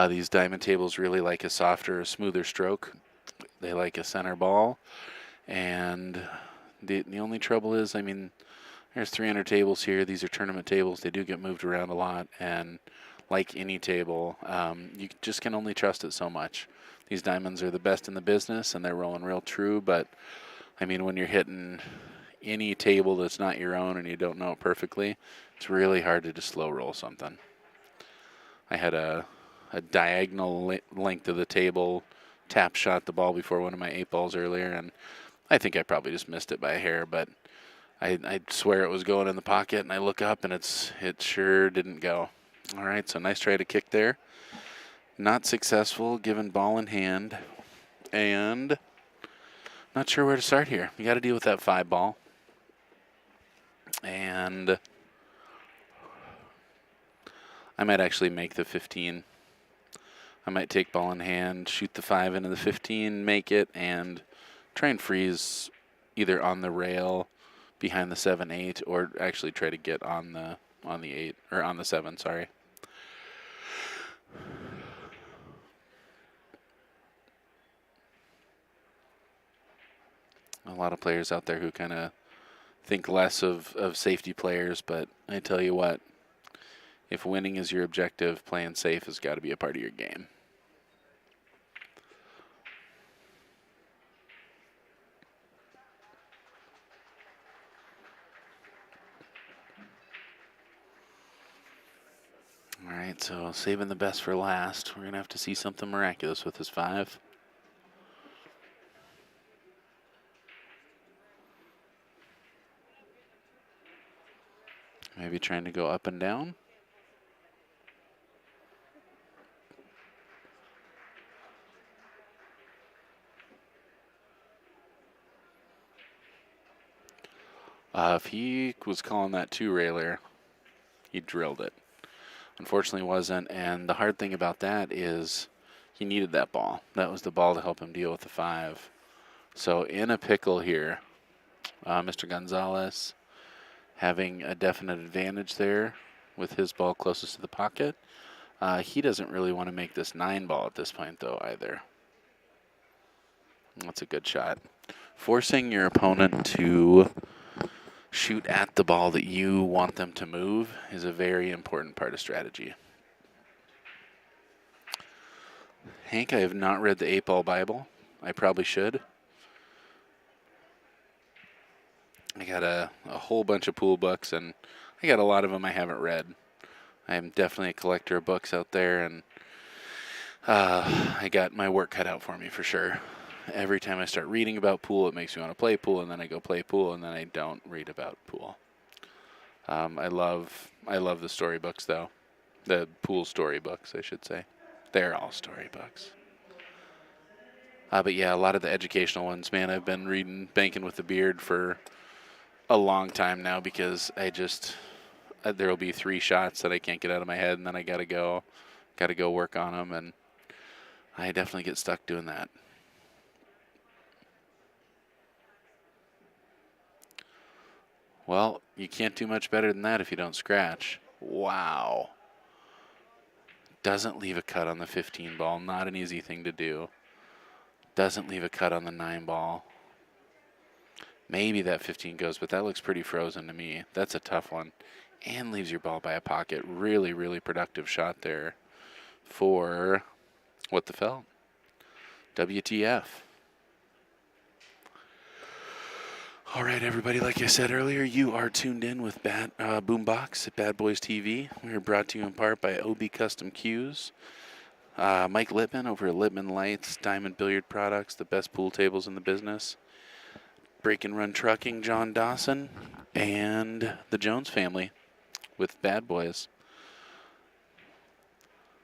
These diamond tables really like a softer, smoother stroke. They like a center ball. And the only trouble is, I mean, there's 300 tables here. These are tournament tables. They do get moved around a lot. And like any table, you just can only trust it so much. These diamonds are the best in the business, and they're rolling real true. But, I mean, when you're hitting any table that's not your own and you don't know it perfectly, it's really hard to just slow roll something. I had a diagonal length of the table tap shot the ball before one of my 8-balls earlier, and I think I probably just missed it by a hair, but I swear it was going in the pocket, and I look up, and it sure didn't go. All right, so nice try to kick there. Not successful, given ball in hand, and not sure where to start here. You got to deal with that 5-ball. And I might actually make the 15. I might take ball in hand, shoot the 5 into the 15, make it, and try and freeze either on the rail behind the 7-8, or actually try to get on the 8, or on the 7, sorry. A lot of players out there who kind of think less of safety players, but I tell you what, if winning is your objective, playing safe has got to be a part of your game. All right, so saving the best for last. We're going to have to see something miraculous with this 5. Maybe trying to go up and down. If he was calling that 2-railer, he drilled it. Unfortunately wasn't, and the hard thing about that is he needed that ball. That was the ball to help him deal with the 5. So in a pickle here, Mr. Gonzalez having a definite advantage there with his ball closest to the pocket. He doesn't really want to make this 9-ball at this point, though, either. That's a good shot. Forcing your opponent to shoot at the ball that you want them to move is a very important part of strategy. Hank, I have not read the 8-ball Bible. I probably should. I got a whole bunch of pool books, and I got a lot of them I haven't read. I am definitely a collector of books out there, and I got my work cut out for me for sure. Every time I start reading about pool, it makes me want to play pool, and then I go play pool, and then I don't read about pool. I love the storybooks, though. The pool storybooks, I should say. They're all storybooks. But yeah, a lot of the educational ones, man, I've been reading Banking with the Beard for a long time now, because there'll be 3 shots that I can't get out of my head, and then I gotta go work on them, and I definitely get stuck doing that. Well, you can't do much better than that if you don't scratch. Wow. Doesn't leave a cut on the 15 ball. Not an easy thing to do. Doesn't leave a cut on the 9 ball. Maybe that 15 goes, but that looks pretty frozen to me. That's a tough one. And leaves your ball by a pocket. Really, really productive shot there for what the felt. WTF. All right, everybody, like I said earlier, you are tuned in with Boombox at Bad Boys TV. We are brought to you in part by OB Custom Cues. Mike Littman over at Littman Lights, Diamond Billiard Products, the best pool tables in the business. Break and Run Trucking, John Dawson, and the Jones family with Bad Boys.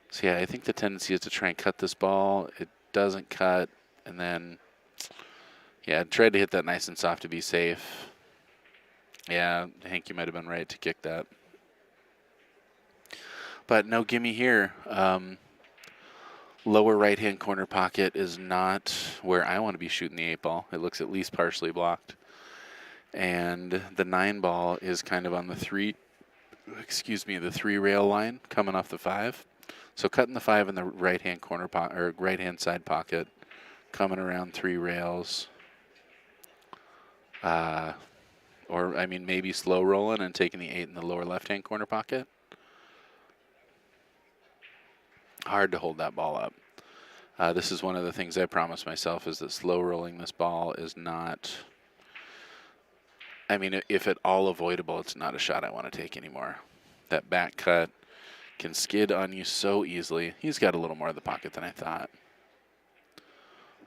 So yeah, I think the tendency is to try and cut this ball. It doesn't cut, and then, yeah, tried to hit that nice and soft to be safe. Yeah, Hank, you might have been right to kick that. But no gimme here. Lower right-hand corner pocket is not where I want to be shooting the 8-ball. It looks at least partially blocked. And the 9 ball is kind of on the the 3 rail line coming off the 5. So cutting the 5 in the right-hand corner or right-hand side pocket, coming around 3 rails. Or, I mean, maybe slow rolling and taking the 8 in the lower left-hand corner pocket. Hard to hold that ball up. This is one of the things I promised myself, is that slow rolling this ball is not, I mean, if at all avoidable, it's not a shot I want to take anymore. That back cut can skid on you so easily. He's got a little more of the pocket than I thought.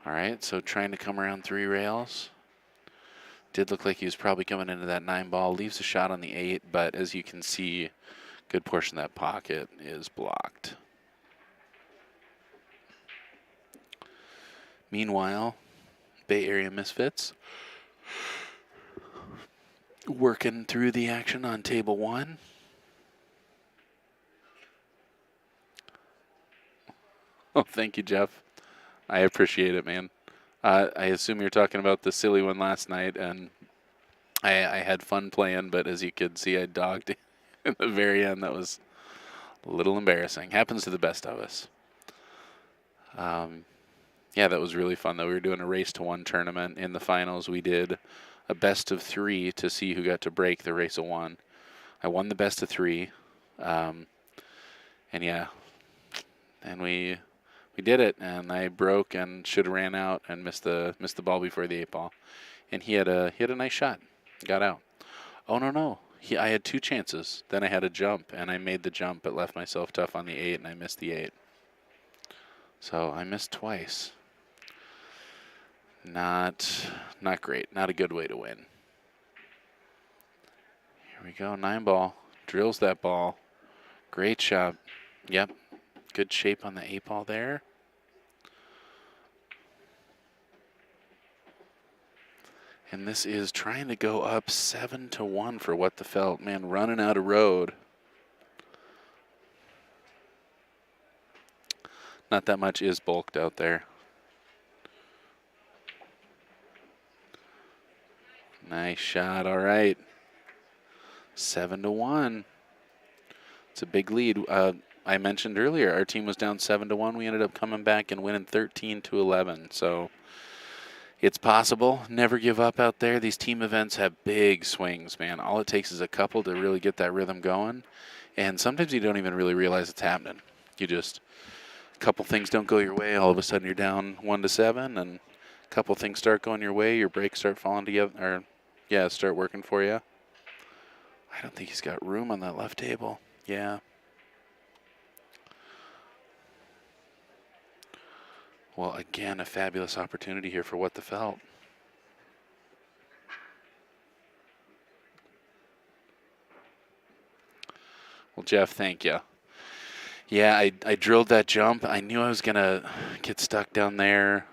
All right, so trying to come around 3 rails. Did look like he was probably coming into that 9 ball. Leaves a shot on the 8, but as you can see, good portion of that pocket is blocked. Meanwhile, Bay Area Misfits working through the action on table 1. Oh, thank you, Jeff. I appreciate it, man. I assume you're talking about the silly one last night, and I had fun playing, but as you could see, I dogged in the very end. That was a little embarrassing. Happens to the best of us. Yeah, that was really fun, though. We were doing a race to 1 tournament. In the finals, we did a best of 3 to see who got to break the race of 1. I won the best of 3, and yeah, and we did it, and I broke and should have ran out and missed the ball before the 8 ball, and he had a nice shot, got out. Oh no, I had 2 chances. Then I had a jump, and I made the jump, but left myself tough on the 8, and I missed the 8. So I missed twice. Not great. Not a good way to win. Here we go. 9 ball. Drills that ball. Great shot. Yep. Good shape on the 8 ball there. And this is trying to go up 7-1 for What the Felt. Man, running out of road. Not that much is bulked out there. Nice shot. All right. 7-1. It's a big lead. I mentioned earlier our team was down 7-1. We ended up coming back and winning 13-11. So it's possible. Never give up out there. These team events have big swings, man. All it takes is a couple to really get that rhythm going. And sometimes you don't even really realize it's happening. You just, a couple things don't go your way. All of a sudden you're down 1-7, and a couple things start going your way. Your breaks start falling together, or yeah, start working for you. I don't think he's got room on that left table. Yeah. Well, again, a fabulous opportunity here for What the Felt. Well, Jeff, thank you. Yeah, I drilled that jump. I knew I was going to get stuck down there.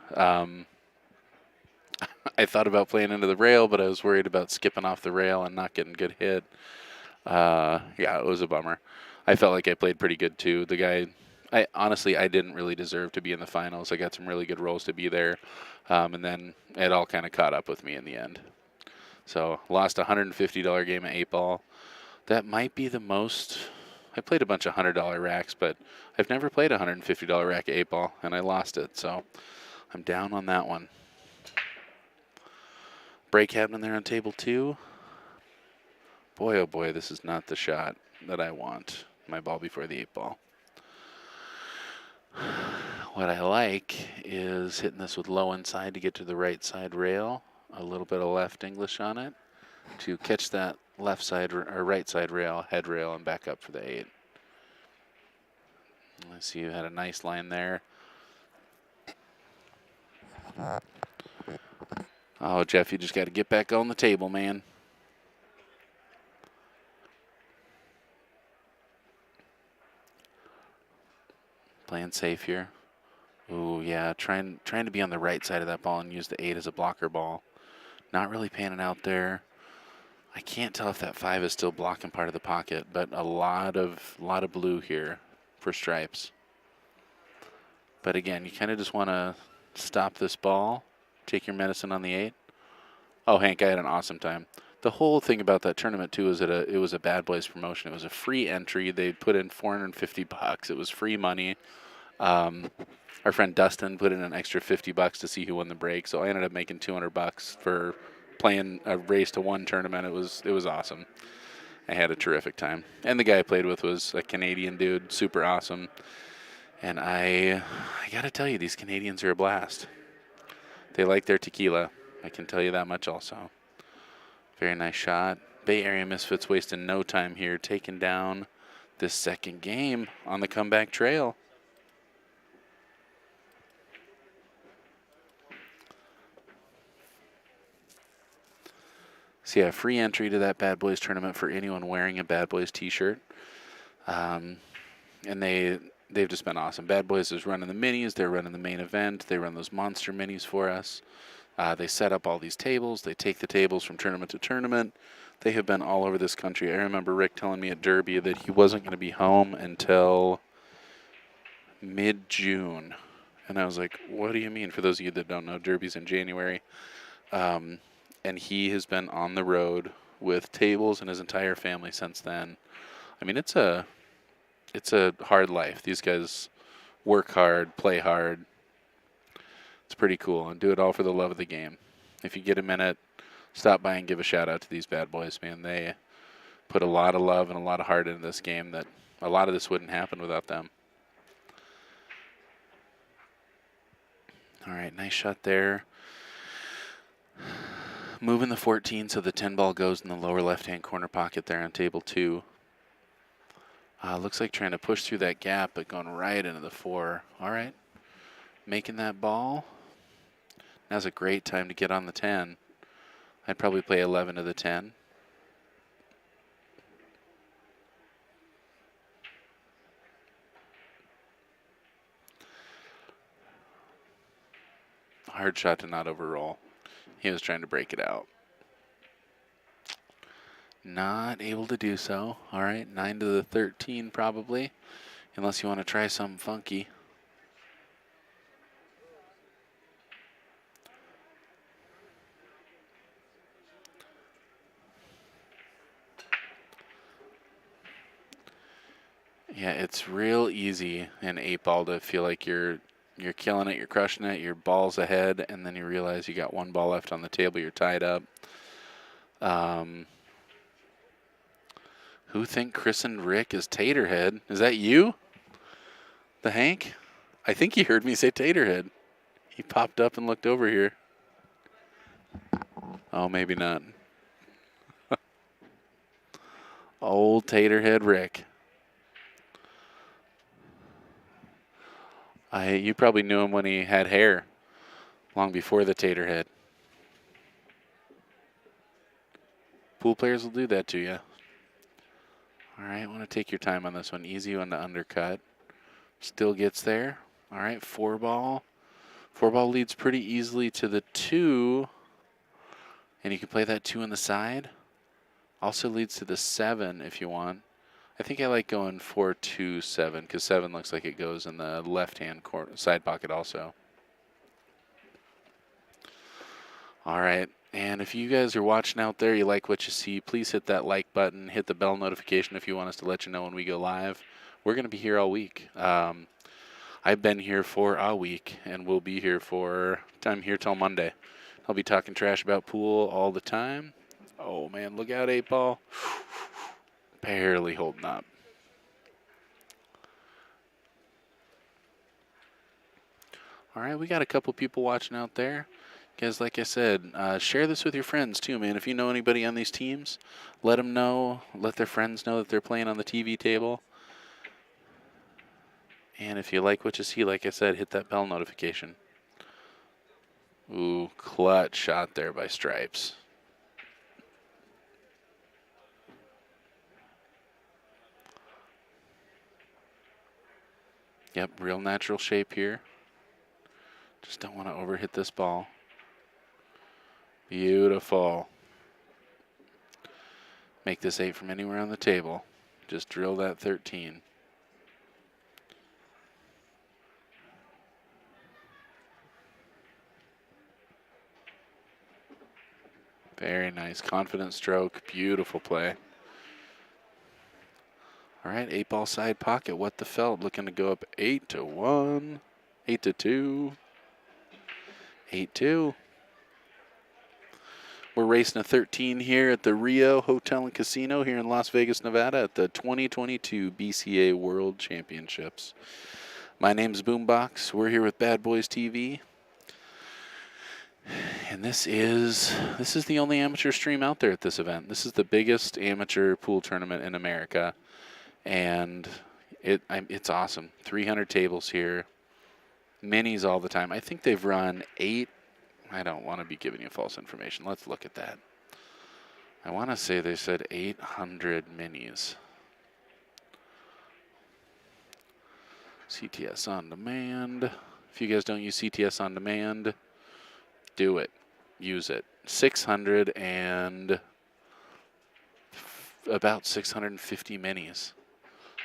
I thought about playing into the rail, but I was worried about skipping off the rail and not getting good hit. Yeah, it was a bummer. I felt like I played pretty good, too. The guy, I didn't really deserve to be in the finals. I got some really good rolls to be there, and then it all kind of caught up with me in the end. So lost a $150 game at 8 ball. That might be the most. I played a bunch of $100 racks, but I've never played a $150 rack at 8 ball, and I lost it. So I'm down on that one. Break happening there on table 2. Boy, oh boy, this is not the shot that I want. My ball before the 8 ball. What I like is hitting this with low inside to get to the right side rail. A little bit of left English on it to catch that left side or right side rail, head rail, and back up for the 8. I see you had a nice line there. Oh, Jeff, you just got to get back on the table, man. Playing safe here. Ooh, yeah, trying to be on the right side of that ball and use the 8 as a blocker ball. Not really panning out there. I can't tell if that 5 is still blocking part of the pocket, but a lot of blue here for stripes. But again, you kind of just want to stop this ball, take your medicine on the 8. Oh, Hank, I had an awesome time. The whole thing about that tournament too is that it was a Bad Boys promotion. It was a free entry. They put in $450. It was free money. Our friend Dustin put in an extra $50 to see who won the break. So I ended up making $200 for playing a race to one tournament. It was awesome. I had a terrific time. And the guy I played with was a Canadian dude, super awesome. And I got to tell you, these Canadians are a blast. They like their tequila. I can tell you that much also. Very nice shot. Bay Area Misfits wasting no time here, taking down this second game on the comeback trail. So yeah, free entry to that Bad Boys tournament for anyone wearing a Bad Boys t-shirt. And they've just been awesome. Bad Boys is running the minis. They're running the main event. They run those monster minis for us. They set up all these tables. They take the tables from tournament to tournament. They have been all over this country. I remember Rick telling me at Derby that he wasn't going to be home until mid-June. And I was like, what do you mean? For those of you that don't know, Derby's in January. And he has been on the road with tables and his entire family since then. I mean, it's a hard life. These guys work hard, play hard. It's pretty cool, and do it all for the love of the game. If you get a minute, stop by and give a shout out to these Bad Boys, man. They put a lot of love and a lot of heart into this game that a lot of this wouldn't happen without them. All right, nice shot there. Moving the 14 so the 10 ball goes in the lower left-hand corner pocket there on table 2. Looks like trying to push through that gap, but going right into the 4. All right, making that ball. Now's a great time to get on the 10. I'd probably play 11 to the 10. Hard shot to not overroll. He was trying to break it out. Not able to do so. All right, 9 to the 13 probably, unless you want to try something funky. Yeah, it's real easy in 8-ball to feel like you're killing it, you're crushing it, your ball's ahead, and then you realize you got one ball left on the table, you're tied up. Who think christened Rick is Taterhead? Is that you? The Hank? I think he heard me say Taterhead. He popped up and looked over here. Oh, maybe not. Old Taterhead Rick. You probably knew him when he had hair, long before the Taterhead. Pool players will do that to you. All right, want to take your time on this one. Easy one to undercut. Still gets there. All right, 4-ball. 4-ball leads pretty easily to the 2. And you can play that 2 on the side. Also leads to the 7 if you want. I think I like going 4-2-7 because 7 looks like it goes in the left-hand side pocket also. All right, and if you guys are watching out there, you like what you see, please hit that like button, hit the bell notification if you want us to let you know when we go live. We're going to be here all week. I've been here for a week, and we'll be here I'm here till Monday. I'll be talking trash about pool all the time. Oh, man, look out, 8-ball. Barely holding up. All right, we got a couple people watching out there. Guys, like I said, share this with your friends too, man. If you know anybody on these teams, let them know. Let their friends know that they're playing on the TV table. And if you like what you see, like I said, hit that bell notification. Ooh, clutch shot there by Stripes. Yep, real natural shape here. Just don't want to overhit this ball. Beautiful. Make this 8 from anywhere on the table. Just drill that 13. Very nice. Confident stroke. Beautiful play. All right, 8-ball side pocket. What the felt? Looking to go up 8-1, 8-2, 8-2. We're racing a 13 here at the Rio Hotel and Casino here in Las Vegas, Nevada at the 2022 BCA World Championships. My name's Boombox. We're here with Bad Boys TV. And this is the only amateur stream out there at this event. This is the biggest amateur pool tournament in America. And it's awesome. 300 tables here. Minis all the time. I think they've run 8. I don't want to be giving you false information. Let's look at that. I want to say they said 800 minis. CTS on demand. If you guys don't use CTS on demand, do it. Use it. 600 and about 650 minis.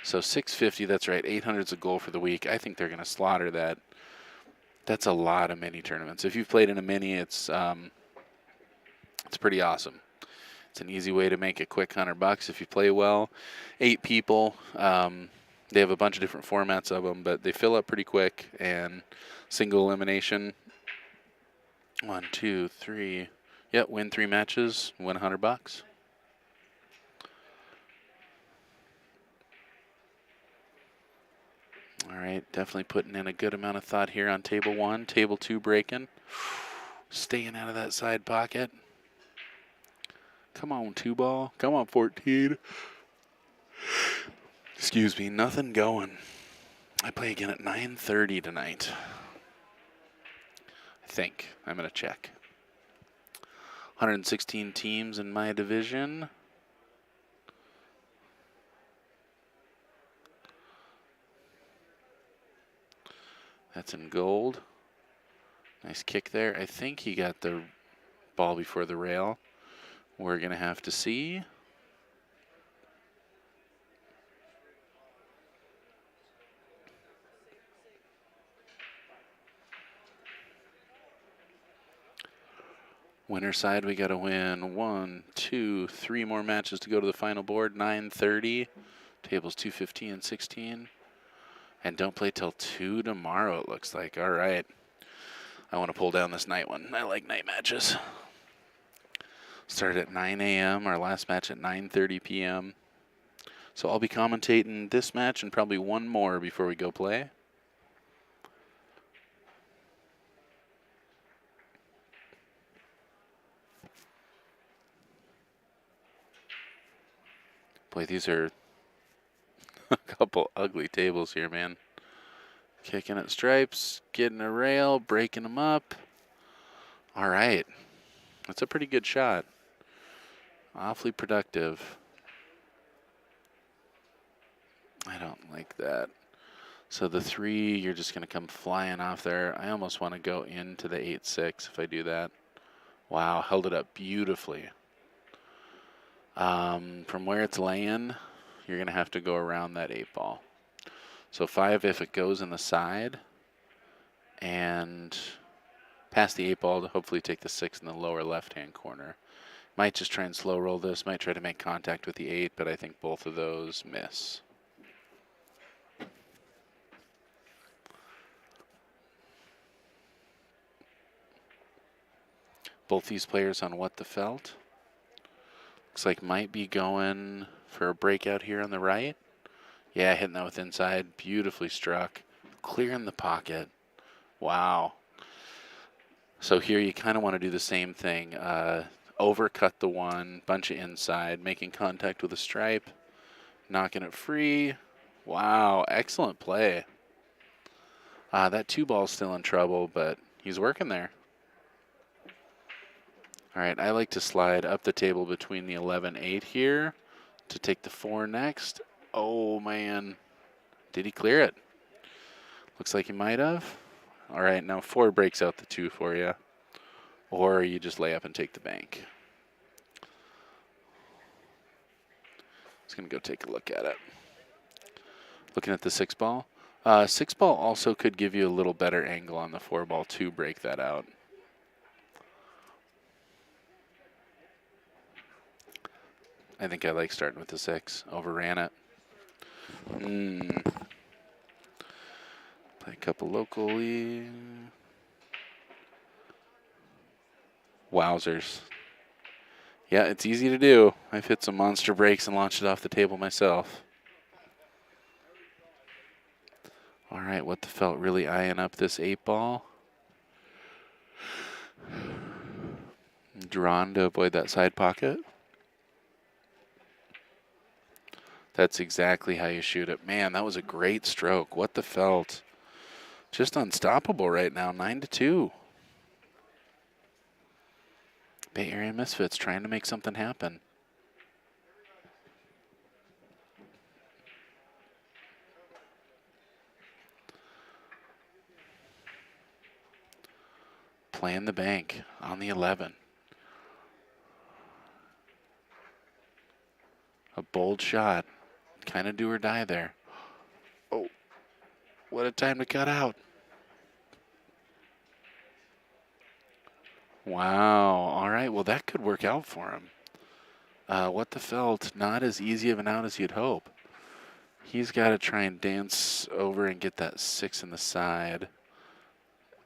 So 650, that's right. 800 is a goal for the week. I think they're going to slaughter that. That's a lot of mini tournaments. If you've played in a mini, it's pretty awesome. It's an easy way to make a quick $100 if you play well. 8 people. They have a bunch of different formats of them, but they fill up pretty quick. And single elimination. 1, 2, 3. Yep, win 3 matches, win $100. All right, definitely putting in a good amount of thought here on table 1. Table 2 breaking. Staying out of that side pocket. Come on, 2-ball. Come on, 14. Excuse me, nothing going. I play again at 9:30 tonight. I think. I'm going to check. 116 teams in my division. That's in gold. Nice kick there. I think he got the ball before the rail. We're going to have to see. Winner side, we got to win 1, 2, 3 more matches to go to the final board. 9:30. Tables 215 and 16. And don't play till 2 tomorrow, it looks like. All right. I want to pull down this night one. I like night matches. Started at 9 a.m. Our last match at 9:30 p.m. So I'll be commentating this match and probably one more before we go play. Boy, these are a couple ugly tables here, man. Kicking at stripes, getting a rail, breaking them up. All right. That's a pretty good shot. Awfully productive. I don't like that. So the 3, you're just going to come flying off there. I almost want to go into the 8-6 if I do that. Wow, held it up beautifully. From where it's laying, you're going to have to go around that 8-ball. So 5 if it goes in the side, and past the 8-ball to hopefully take the 6 in the lower left-hand corner. Might just try and slow roll this, might try to make contact with the 8, but I think both of those miss. Both these players on what the felt. Looks like might be going for a breakout here on the right. Yeah, hitting that with inside. Beautifully struck. Clearing the pocket. Wow. So here you kind of want to do the same thing. Overcut the 1, bunch of inside, making contact with a stripe, knocking it free. Wow, excellent play. That 2-ball's still in trouble, but he's working there. All right, I like to slide up the table between the 11-8 here to take the 4 next. Oh, man. Did he clear it? Looks like he might have. All right, now 4 breaks out the 2 for you. Or you just lay up and take the bank. Just going to go take a look at it. Looking at the 6-ball. 6-ball also could give you a little better angle on the 4-ball to break that out. I think I like starting with the 6. Overran it. Play a couple locally. Wowzers. Yeah, it's easy to do. I've hit some monster breaks and launched it off the table myself. All right, what the felt really eyeing up this 8-ball. Drawn to avoid that side pocket. That's exactly how you shoot it. Man, that was a great stroke. What the felt. Just unstoppable right now, 9-2. Bay Area Misfits trying to make something happen. Playing the bank on the 11. A bold shot. Kind of do or die there. Oh, what a time to cut out. Wow. All right, well, that could work out for him. What the felt, not as easy of an out as you'd hope. He's got to try and dance over and get that 6 in the side.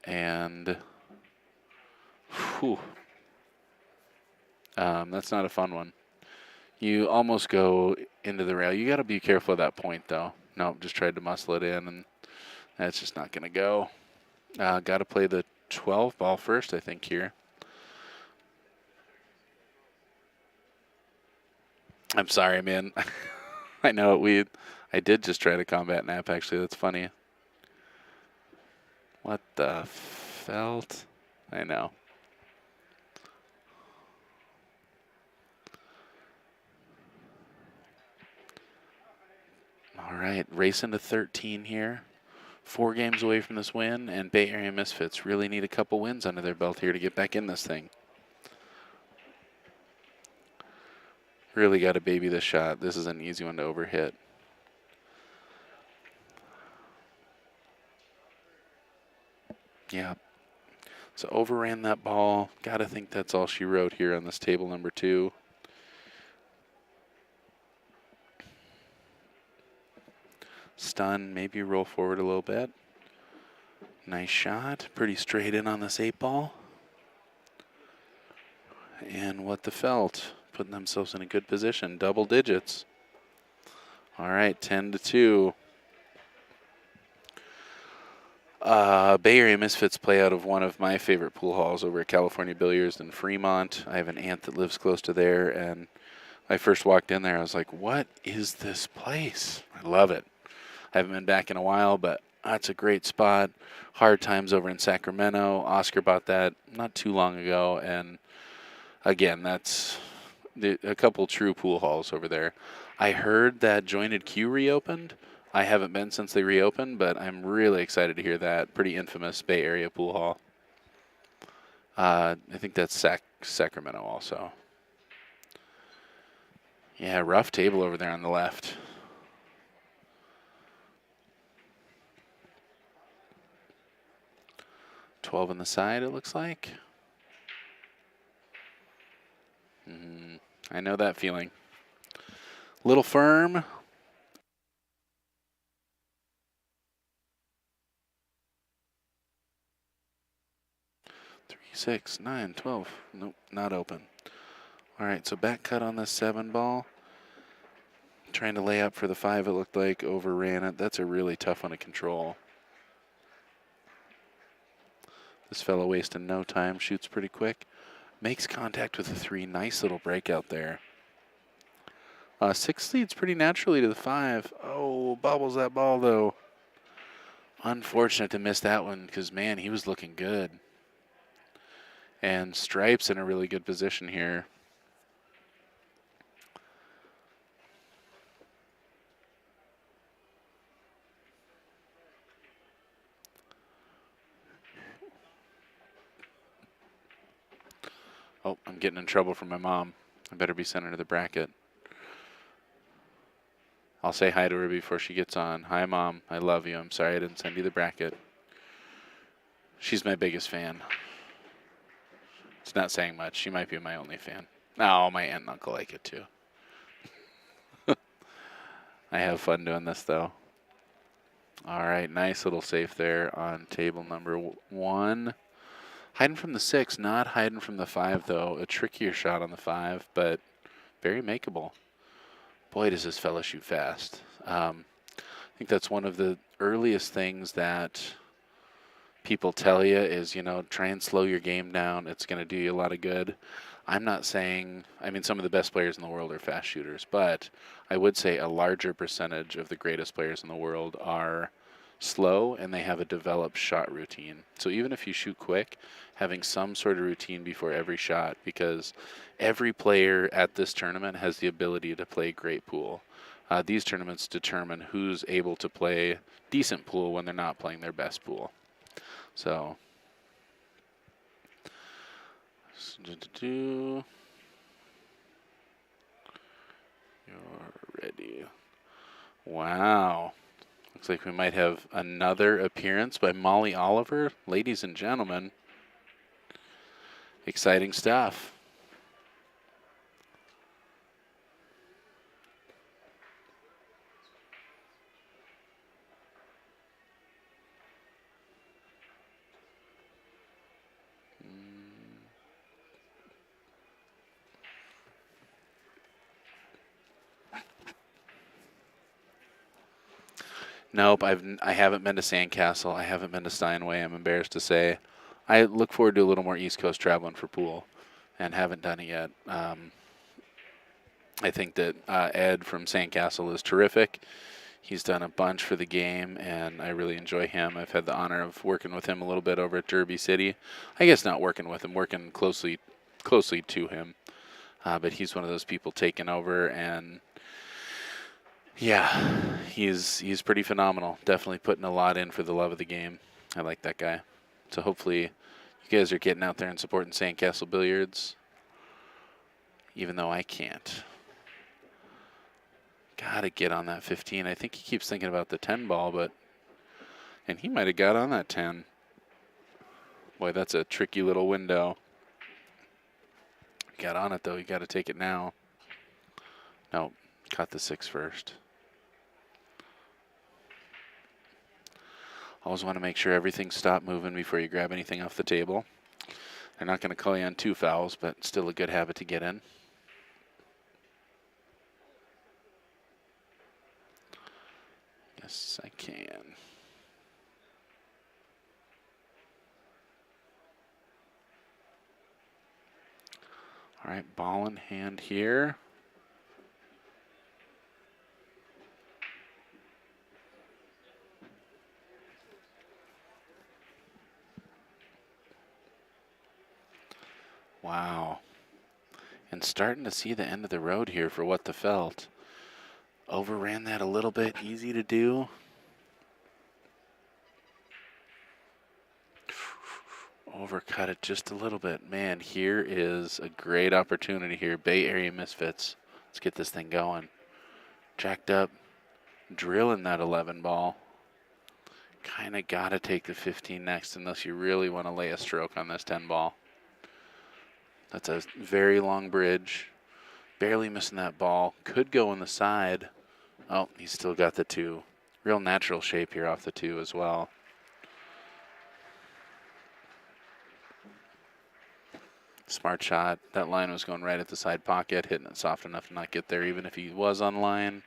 And, whew. That's not a fun one. You almost go into the rail. You got to be careful at that point, though. Nope, just tried to muscle it in, and that's just not going to go. Got to play the 12 ball first, I think, here. I'm sorry, man. I know I did just try to combat nap, actually. That's funny. What the felt? I know. All right, racing to 13 here. 4 games away from this win, and Bay Area Misfits really need a couple wins under their belt here to get back in this thing. Really got to baby this shot. This is an easy one to overhit. Yeah. So overran that ball. Got to think that's all she wrote here on this table number 2. Stun, maybe roll forward a little bit. Nice shot. Pretty straight in on this 8-ball. And what the felt. Putting themselves in a good position. Double digits. All right, 10-2. Bay Area Misfits play out of one of my favorite pool halls over at California Billiards in Fremont. I have an aunt that lives close to there, and I first walked in there, I was like, what is this place? I love it. I haven't been back in a while, but that's a great spot. Hard times over in Sacramento. Oscar bought that not too long ago, and again, that's a couple true pool halls over there. I heard that Jointed Q reopened. I haven't been since they reopened, but I'm really excited to hear that. Pretty infamous Bay Area pool hall. I think that's Sacramento also. Yeah, rough table over there on the left. $12 on the side, it looks like. I know that feeling. Little firm. Three, 6, 9, 12. Nope, not open. All right, so back cut on this 7-ball. Trying to lay up for the 5, it looked like. Overran it. That's a really tough one to control. This fellow wasting no time. Shoots pretty quick. Makes contact with the 3. Nice little breakout there. 6 leads pretty naturally to the 5. Oh, bobbles that ball, though. Unfortunate to miss that one because, man, he was looking good. And Stripes in a really good position here. Oh, I'm getting in trouble from my mom. I better be sending her the bracket. I'll say hi to her before she gets on. Hi, Mom. I love you. I'm sorry I didn't send you the bracket. She's my biggest fan. It's not saying much. She might be my only fan. No, my aunt and uncle like it too. I have fun doing this, though. All right, nice little safe there on table number 1. Hiding from the 6, not hiding from the 5, though. A trickier shot on the 5, but very makeable. Boy, does this fella shoot fast. I think that's one of the earliest things that people tell you is, try and slow your game down. It's going to do you a lot of good. I'm not saying, some of the best players in the world are fast shooters, but I would say a larger percentage of the greatest players in the world are slow and they have a developed shot routine. So even if you shoot quick, having some sort of routine before every shot, because every player at this tournament has the ability to play great pool. These tournaments determine who's able to play decent pool when they're not playing their best pool. So, you're ready. Wow. Looks like we might have another appearance by Molly Oliver. Ladies and gentlemen, exciting stuff. Nope, I haven't been to Sandcastle. I haven't been to Steinway. I'm embarrassed to say. I look forward to a little more East Coast traveling for pool, and haven't done it yet. I think that Ed from Sandcastle is terrific. He's done a bunch for the game, and I really enjoy him. I've had the honor of working with him a little bit over at Derby City. I guess not working with him, working closely to him. But he's one of those people taking over, and yeah, he's pretty phenomenal. Definitely putting a lot in for the love of the game. I like that guy. So hopefully you guys are getting out there and supporting Sandcastle Billiards, even though I can't. Gotta get on that 15. I think he keeps thinking about the 10 ball, and he might have got on that 10. Boy, that's a tricky little window. Got on it, though. You got to take it now. No, caught the 6 first. Always want to make sure everything's stopped moving before you grab anything off the table. They're not going to call you on 2 fouls, but still a good habit to get in. Yes, I can. All right, ball in hand here. Wow. And starting to see the end of the road here for what the felt. Overran that a little bit, easy to do. Overcut it just a little bit. Man, here is a great opportunity here. Bay Area Misfits. Let's get this thing going. Jacked up, drilling that 11 ball. Kind of got to take the 15 next unless you really want to lay a stroke on this 10 ball. That's a very long bridge. Barely missing that ball. Could go on the side. Oh, he's still got the 2. Real natural shape here off the 2 as well. Smart shot. That line was going right at the side pocket, hitting it soft enough to not get there even if he was on line.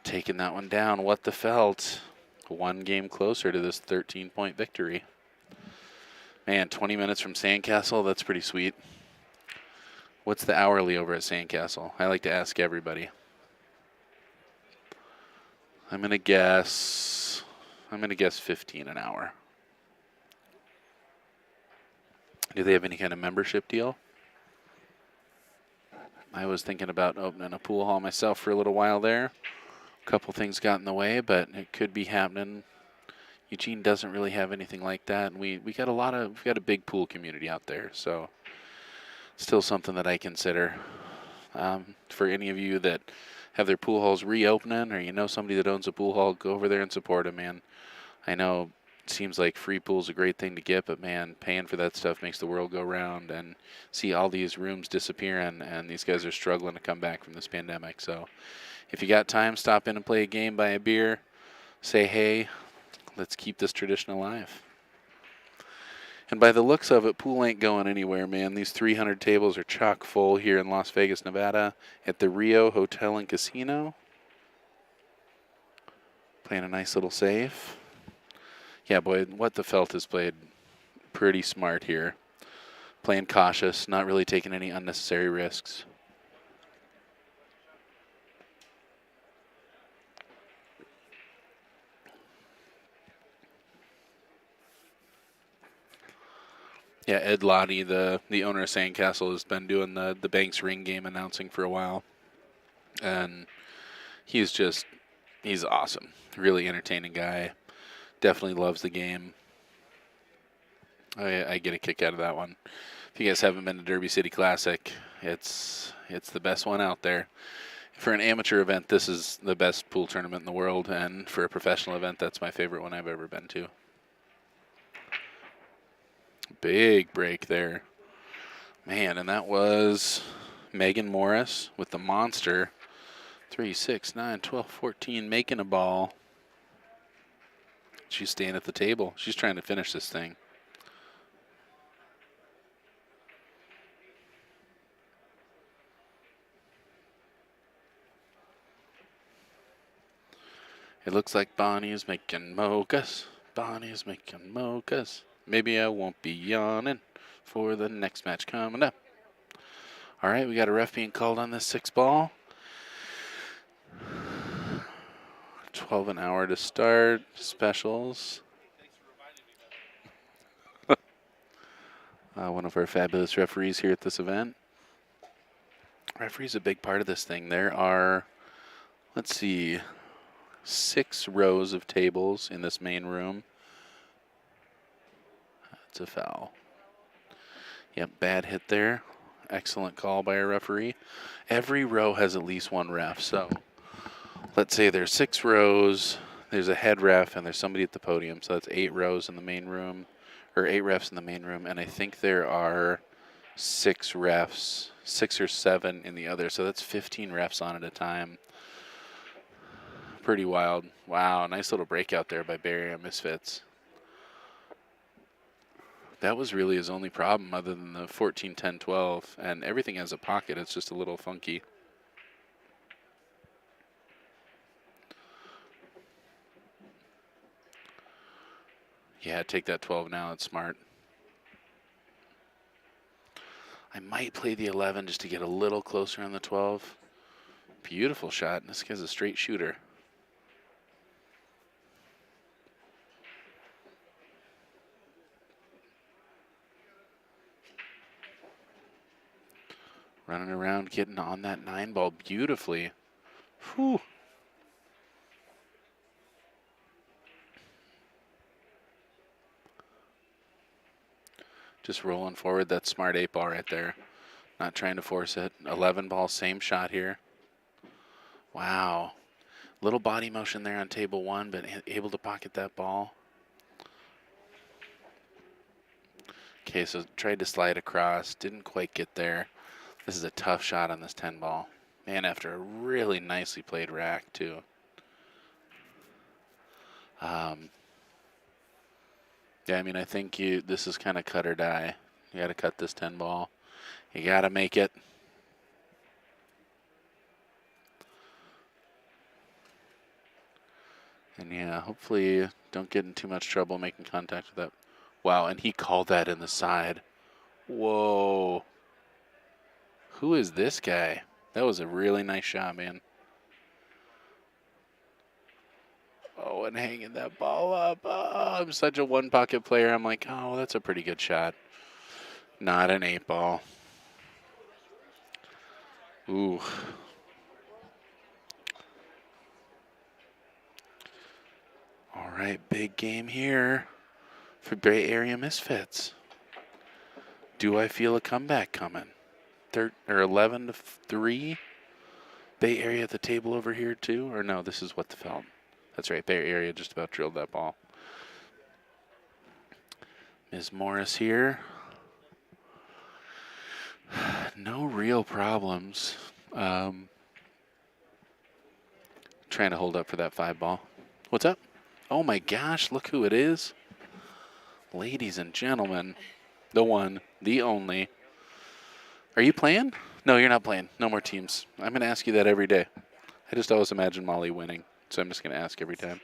Taking that one down. What the felt. 1 game closer to this 13-point victory. Man, 20 minutes from Sandcastle, that's pretty sweet. What's the hourly over at Sandcastle? I like to ask everybody. I'm gonna guess 15 an hour. Do they have any kind of membership deal? I was thinking about opening a pool hall myself for a little while there. A couple things got in the way, but it could be happening. Eugene doesn't really have anything like that, and we've got a big pool community out there, so still something that I consider. For any of you that have their pool halls reopening, or you know somebody that owns a pool hall, go over there and support them, man. I know it seems like free pool's a great thing to get, but man, paying for that stuff makes the world go round, and see all these rooms disappearing, and these guys are struggling to come back from this pandemic. So If you got time, stop in and play a game, buy a beer, say hey. Let's keep this tradition alive. And by the looks of it, pool ain't going anywhere, man. These 300 tables are chock full here in Las Vegas, Nevada at the Rio Hotel and Casino. Playing a nice little safe. Yeah, boy, What the Felt has played pretty smart here. Playing cautious, not really taking any unnecessary risks. Yeah, Ed Lottie, the owner of Sandcastle, has been doing the Banks Ring game announcing for a while. And he's awesome. Really entertaining guy. Definitely loves the game. I get a kick out of that one. If you guys haven't been to Derby City Classic, it's the best one out there. For an amateur event, this is the best pool tournament in the world, and for a professional event, that's my favorite one I've ever been to. Big break there. Man, and that was Megan Morris with the monster. 3, 6, 9, 12, 14, making a ball. She's staying at the table. She's trying to finish this thing. It looks like Bonnie's making mochas. Bonnie's making mochas. Maybe I won't be yawning for the next match coming up. All right, we got a ref being called on this 6 ball. 12 an hour to start. Specials. One of our fabulous referees here at this event. Referee's a big part of this thing. There are, let's see, 6 rows of tables in this main room. That's a foul. Yep, bad hit there. Excellent call by our referee. Every row has at least one ref. So let's say there's 6 rows, there's a head ref, and there's somebody at the podium. So that's 8 rows in the main room, or 8 refs in the main room. And I think there are 6 refs, 6 or 7 in the other. So that's 15 refs on at a time. Pretty wild. Wow, nice little breakout there by Barry and Misfits. That was really his only problem other than the 14, 10, 12. And everything has a pocket. It's just a little funky. Yeah, take that 12 now. It's smart. I might play the 11 just to get a little closer on the 12. Beautiful shot. This guy's a straight shooter. Running around, getting on that 9 ball beautifully. Whew. Just rolling forward. That smart 8 ball right there. Not trying to force it. 11 ball, same shot here. Wow. Little body motion there on table 1, but able to pocket that ball. Okay, so tried to slide across. Didn't quite get there. This is a tough shot on this 10 ball. Man, after a really nicely played rack, too. Yeah, I mean, I think this is kind of cut or die. You got to cut this 10 ball. You got to make it. And yeah, hopefully you don't get in too much trouble making contact with that. Wow, and he called that in the side. Whoa. Who is this guy? That was a really nice shot, man. Oh, and hanging that ball up. Oh, I'm such a one-pocket player. I'm like, oh, that's a pretty good shot. Not an 8 ball. Ooh. All right, big game here for Bay Area Misfits. Do I feel a comeback coming? 11 to 3. Bay Area at the table over here too, or no? This is what the felt. That's right. Bay Area just about drilled that ball. Ms. Morris here. No real problems. Trying to hold up for that 5 ball. What's up? Oh my gosh, look who it is. Ladies and gentlemen, the one, the only. Are you playing? No, you're not playing. No more teams. I'm going to ask you that every day. I just always imagine Molly winning, so I'm just going to ask every time.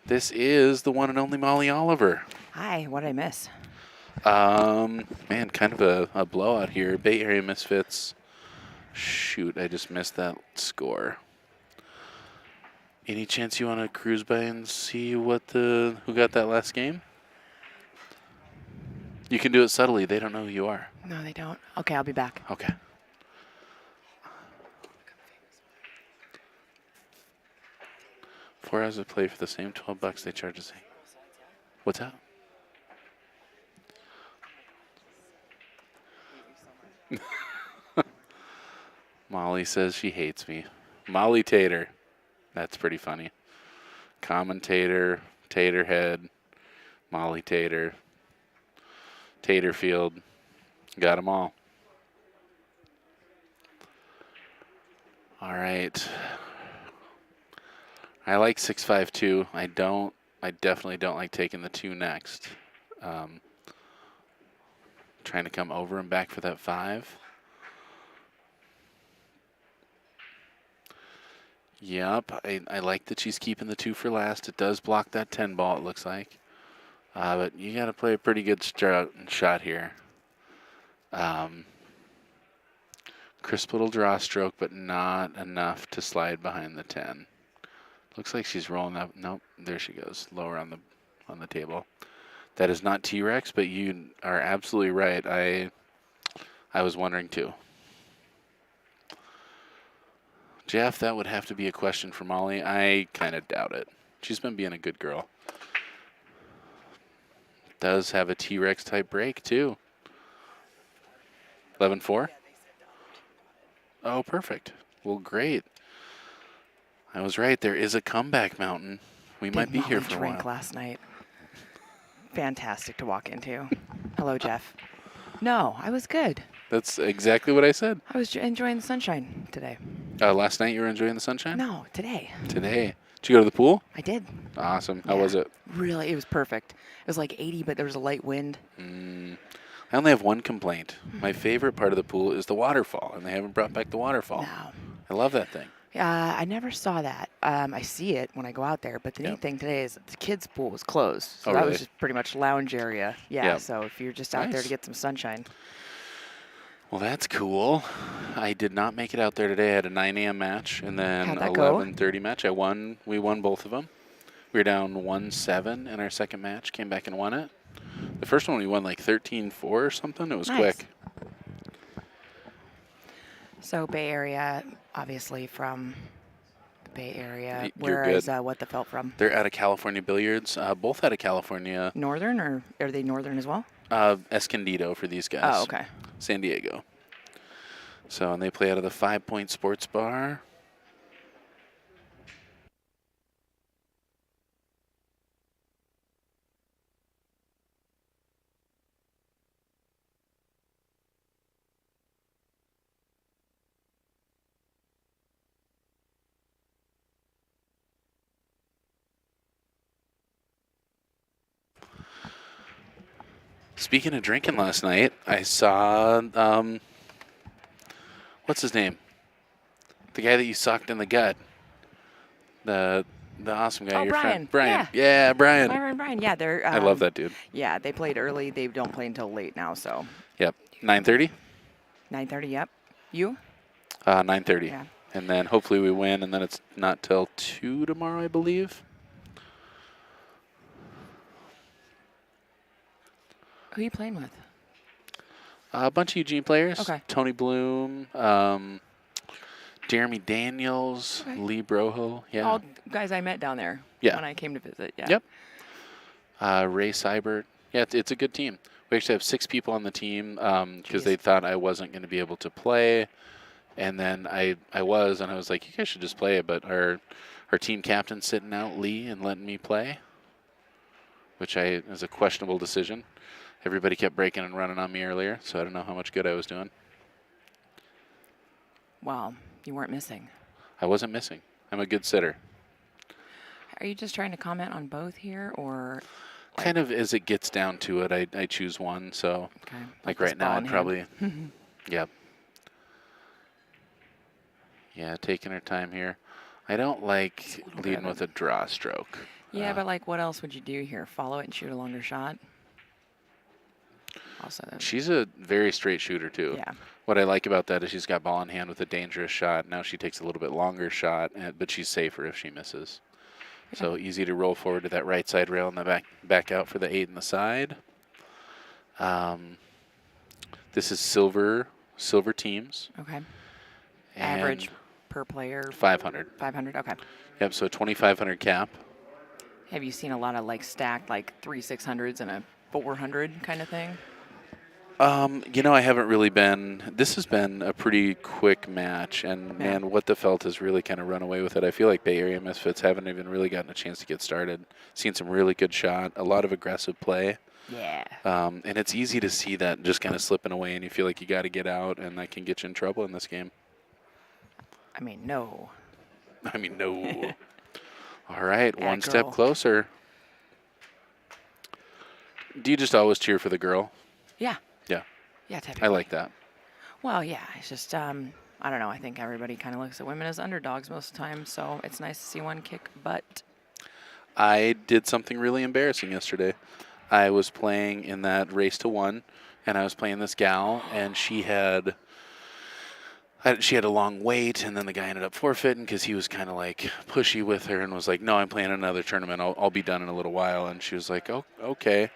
This is the one and only Molly Oliver. Hi, what did I miss? Man, kind of a blowout here. Bay Area Misfits. Shoot, I just missed that score. Any chance you want to cruise by and see who got that last game? You can do it subtly. They don't know who you are. No, they don't. Okay, I'll be back. Okay. $4 hours of play for the same $12 they charge us. What's that? Molly says she hates me. Molly Tater. That's pretty funny. Commentator, Taterhead, Molly Tater, Taterfield. Got them all. All right. I like 6-5-2. I definitely don't like taking the 2 next. Trying to come over and back for that 5. Yep, I like that she's keeping the 2 for last. It does block that 10 ball, it looks like. But you got to play a pretty good shot here. Crisp little draw stroke, but not enough to slide behind the 10. Looks like she's rolling up. Nope, there she goes, lower on the table. That is not T-Rex, but you are absolutely right. I was wondering too. Jeff, that would have to be a question for Molly. I kind of doubt it. She's been being a good girl. Does have a T-Rex type break too. 11-4. Oh, perfect. Well, great. I was right. There is a comeback mountain. We might be here for a while. Drink last night. Fantastic to walk into. Hello, Jeff. No, I was good. That's exactly what I said. I was enjoying the sunshine today. Last night you were enjoying the sunshine? No, today. Today. Did you go to the pool? I did. Awesome. How was it? Really, it was perfect. It was like 80, but there was a light wind. I only have one complaint. My favorite part of the pool is the waterfall, and they haven't brought back the waterfall. No. I love that thing. I never saw that. I see it when I go out there, but the neat thing today is the kids' pool was closed. So that was just pretty much lounge area. Yeah, so if you're just out there to get some sunshine. Well, that's cool. I did not make it out there today. I had a 9 a.m. match and then 11:30 match. We won both of them. We were down 1-7 in our second match, came back and won it. The first one we won like 13-4 or something. It was quick. So Bay Area, obviously from the Bay Area. You're Where good. is What the Felt from? They're out of California Billiards. Both out of California. Northern, or are they Northern as well? Escondido for these guys. Oh, okay. San Diego. So, and they play out of the 5 Point Sports Bar. Speaking of drinking last night, I saw, what's his name? The guy that you socked in the gut. The awesome guy, your Brian. friend. Brian. Yeah, Brian. Brian. Yeah, they're. I love that dude. Yeah, they played early. They don't play until late now, so. Yep. 9:30? 9:30, yep. You? 9:30. Yeah. And then hopefully we win, and then it's not till 2 tomorrow, I believe. Who are you playing with? A bunch of Eugene players. Okay. Tony Bloom, Jeremy Daniels, Lee Broho. Yeah. All guys I met down there when I came to visit. Yeah. Yep. Ray Seibert. Yeah, it's a good team. We actually have 6 people on the team because they thought I wasn't going to be able to play. And then I was, and I was like, you guys should just play it. But our team captain's sitting out Lee and letting me play, which is a questionable decision. Everybody kept breaking and running on me earlier, so I don't know how much good I was doing. Wow, you weren't missing. I wasn't missing. I'm a good sitter. Are you just trying to comment on both here, or? Kind of as it gets down to it, I choose one. So, Okay. like right now, I'd probably, yep. Yeah, taking her time here. I don't like leading with a draw stroke. Yeah, but like, what else would you do here? Follow it and shoot a longer shot? Also, she's a very straight shooter, too. Yeah. What I like about that is she's got ball in hand with a dangerous shot. Now she takes a little bit longer shot, but she's safer if she misses. So easy to roll forward to that right side rail and the back out for the 8 in the side. This is silver teams. Okay. Average per player? 500. 500, okay. Yep, so 2,500 cap. Have you seen a lot of like stacked like 3 600s and a 400 kind of thing? I haven't really been. This has been a pretty quick match, and man, What the Felt has really kind of run away with it. I feel like Bay Area Misfits haven't even really gotten a chance to get started. Seen some really good shot, a lot of aggressive play. Yeah. And it's easy to see that just kind of slipping away, and you feel like you got to get out, and that can get you in trouble in this game. I mean, no. All right, one step closer. Do you just always cheer for the girl? Yeah. Yeah. Yeah, typically. I like that. Well, yeah, it's just, I don't know. I think everybody kind of looks at women as underdogs most of the time, so it's nice to see one kick butt. I did something really embarrassing yesterday. I was playing in that race to 1, and I was playing this gal, and she had a long wait, and then the guy ended up forfeiting because he was kind of like pushy with her and was like, "No, I'm playing another tournament. I'll be done in a little while." And she was like, "Oh, okay."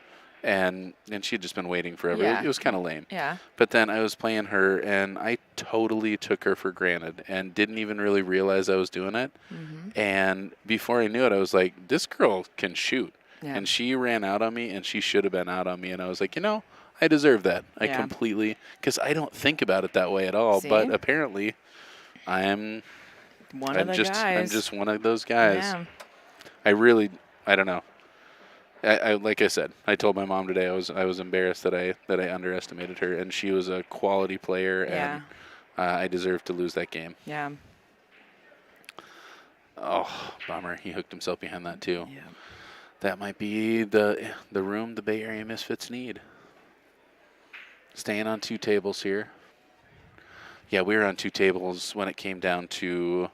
And she had just been waiting forever. Yeah. It was kind of lame. Yeah. But then I was playing her, and I totally took her for granted and didn't even really realize I was doing it. Mm-hmm. And before I knew it, I was like, this girl can shoot. Yeah. And she ran out on me, and she should have been out on me. And I was like, I deserve that. I completely, because I don't think about it that way at all. See? But apparently, I'm I'm just one of those guys. Yeah. I don't know. I like I said, I told my mom today I was embarrassed that I underestimated her, and she was a quality player, and I deserved to lose that game. Yeah. Oh, bummer. He hooked himself behind that too. Yeah. That might be the room the Bay Area Misfits need. Staying on 2 tables here. Yeah, we were on 2 tables when it came down to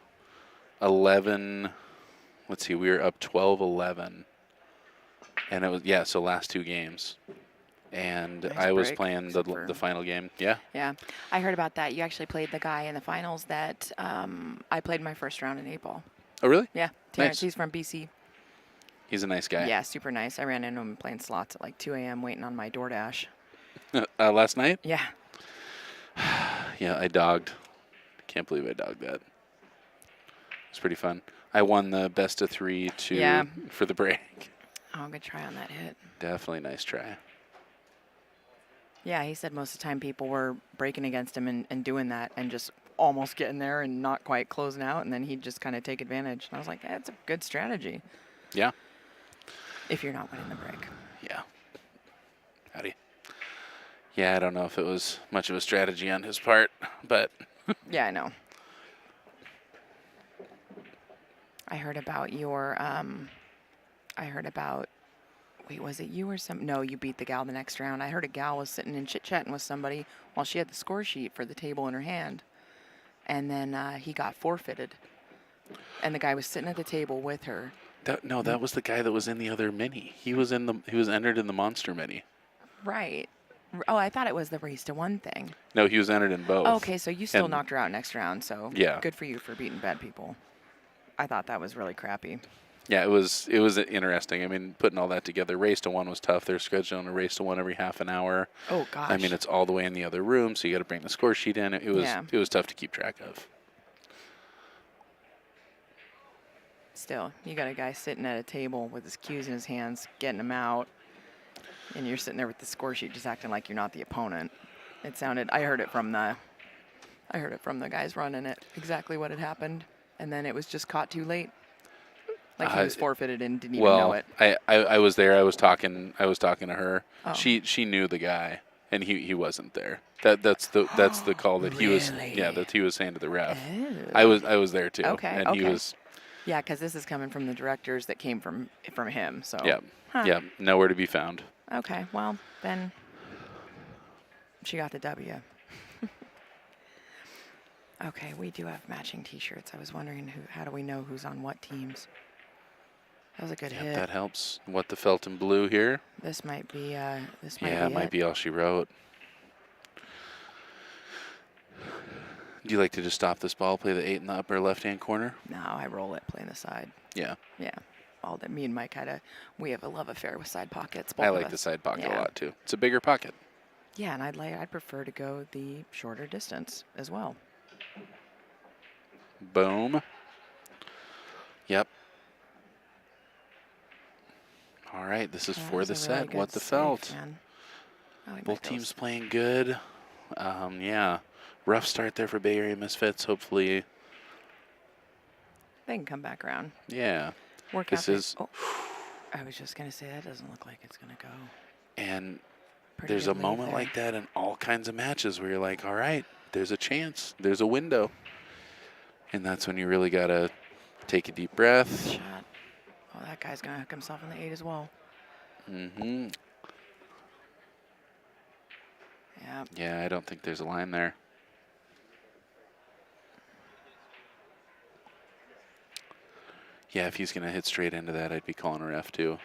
11. Let's see, we were up 12-11. And it was, so last 2 games. And Nice I was break, playing the final game. Yeah. Yeah. I heard about that. You actually played the guy in the finals that I played my first round in April. Oh, really? Yeah. Terrence, Nice. he's from BC. He's a nice guy. Yeah, super nice. I ran into him playing slots at like 2 a.m. waiting on my DoorDash. Last night? Yeah. Yeah, I dogged. Can't believe I dogged that. It's pretty fun. I won the best of 3 for the break. Oh, good try on that hit. Definitely nice try. Yeah, he said most of the time people were breaking against him and doing that and just almost getting there and not quite closing out, and then he'd just kind of take advantage. And I was like, that's a good strategy. Yeah. If you're not winning the break. Yeah. Howdy. Yeah, I don't know if it was much of a strategy on his part, but. Yeah, I know. I heard about your, wait, was it you or some? No, you beat the gal the next round. I heard a gal was sitting and chit-chatting with somebody while she had the score sheet for the table in her hand. And then he got forfeited. And the guy was sitting at the table with her. That was the guy that was in the other mini. He was entered in the monster mini. Right. Oh, I thought it was the race to 1 thing. No, he was entered in both. Oh, okay, so you still knocked her out next round, so yeah. Good for you for beating bad people. I thought that was really crappy. Yeah, it was interesting. I mean, putting all that together, race to 1 was tough. They're scheduling a race to 1 every half an hour. Oh gosh. I mean, it's all the way in the other room, so you got to bring the score sheet in. It was tough to keep track of. Still, you got a guy sitting at a table with his cues in his hands, getting them out, and you're sitting there with the score sheet just acting like you're not the opponent. I heard it from the guys running it, exactly what had happened, and then it was just caught too late. Like he was forfeited and didn't even know it. I was there. I was talking to her. Oh. She knew the guy, and he wasn't there. That's the call that he was Really? that he was saying to the ref. Oh. I was there too. Okay, And he okay. was Yeah, because this is coming from the directors that came from him. So yeah, yeah, nowhere to be found. Okay, well then she got the W. Okay, we do have matching T-shirts. I was wondering how do we know who's on what teams? That was a good hit. That helps. What the felt in blue here? This might be It might be all she wrote. Do you like to just stop this ball, play the 8 in the upper left-hand corner? No, I roll it, play in the side. Yeah. Yeah. All that me and Mike we have a love affair with side pockets. I like the side pocket a lot too. It's a bigger pocket. Yeah, and I'd prefer to go the shorter distance as well. Boom. Yep. All right, this is for the set. Really What the save, felt. man. I like Both my teams toes. playing good. Yeah. Rough start there for Bay Area Misfits. Hopefully, They can come back around. yeah. Work This out is, I was just gonna say that doesn't look like it's gonna go. and Pretty there's a good lead moment there. like that in all kinds of matches where you're like, all right, there's a chance, there's a window. And that's when you really got to take a deep breath. Shot. Oh, that guy's gonna hook himself in the 8 as well. Mm-hmm. Yeah. Yeah, I don't think there's a line there. Yeah, if he's going to hit straight into that, I'd be calling a ref too.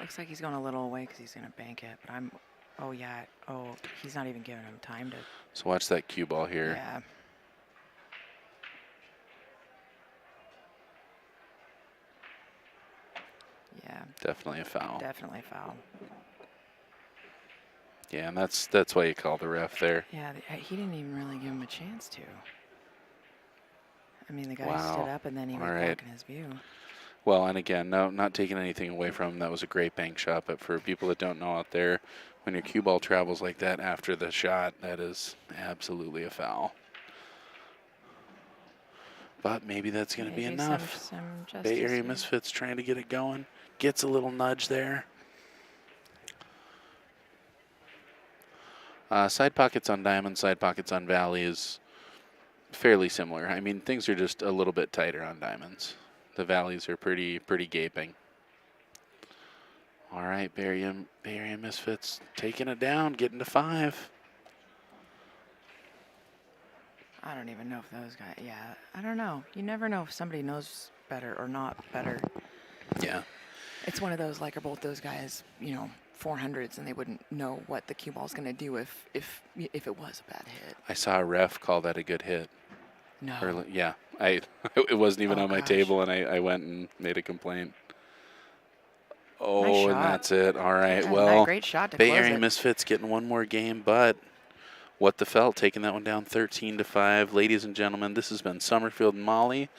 Looks like he's going a little away because he's gonna bank it. But oh yeah. Oh, he's not even giving him time to. So watch that cue ball here. Yeah. Yeah. Definitely a foul. Definitely foul. Yeah, and that's why you call the ref there. Yeah, he didn't even really give him a chance to. I mean, the guy Wow. stood up and then he was All right. blocking his view. Well, and again, no, not taking anything away from him. That was a great bank shot. But for people that don't know out there, when your cue ball travels like that after the shot, that is absolutely a foul. But maybe that's going to be Maybe enough. Some justice Bay Area here. Misfits trying to get it going. Gets a little nudge there. Side pockets on Diamond, side pockets on Valley is fairly similar. I mean, things are just a little bit tighter on Diamonds. The Valleys are pretty gaping. All right, Bay Area Misfits taking it down, getting to 5. I don't even know if those guys. Yeah, I don't know. You never know if somebody knows better or not better. Yeah. It's one of those, like, are both those guys, 400s, and they wouldn't know what the cue ball's gonna do if it was a bad hit. I saw a ref call that a good hit. No. Early, yeah, it wasn't even Oh, on my gosh. table, and I went and made a complaint. Oh, Nice and shot. that's it. All right, Yeah, well, great shot to Bay close Area it. Misfits getting one more game, but what the felt taking that one down 13-5. Ladies and gentlemen, this has been Summerfield and Molly.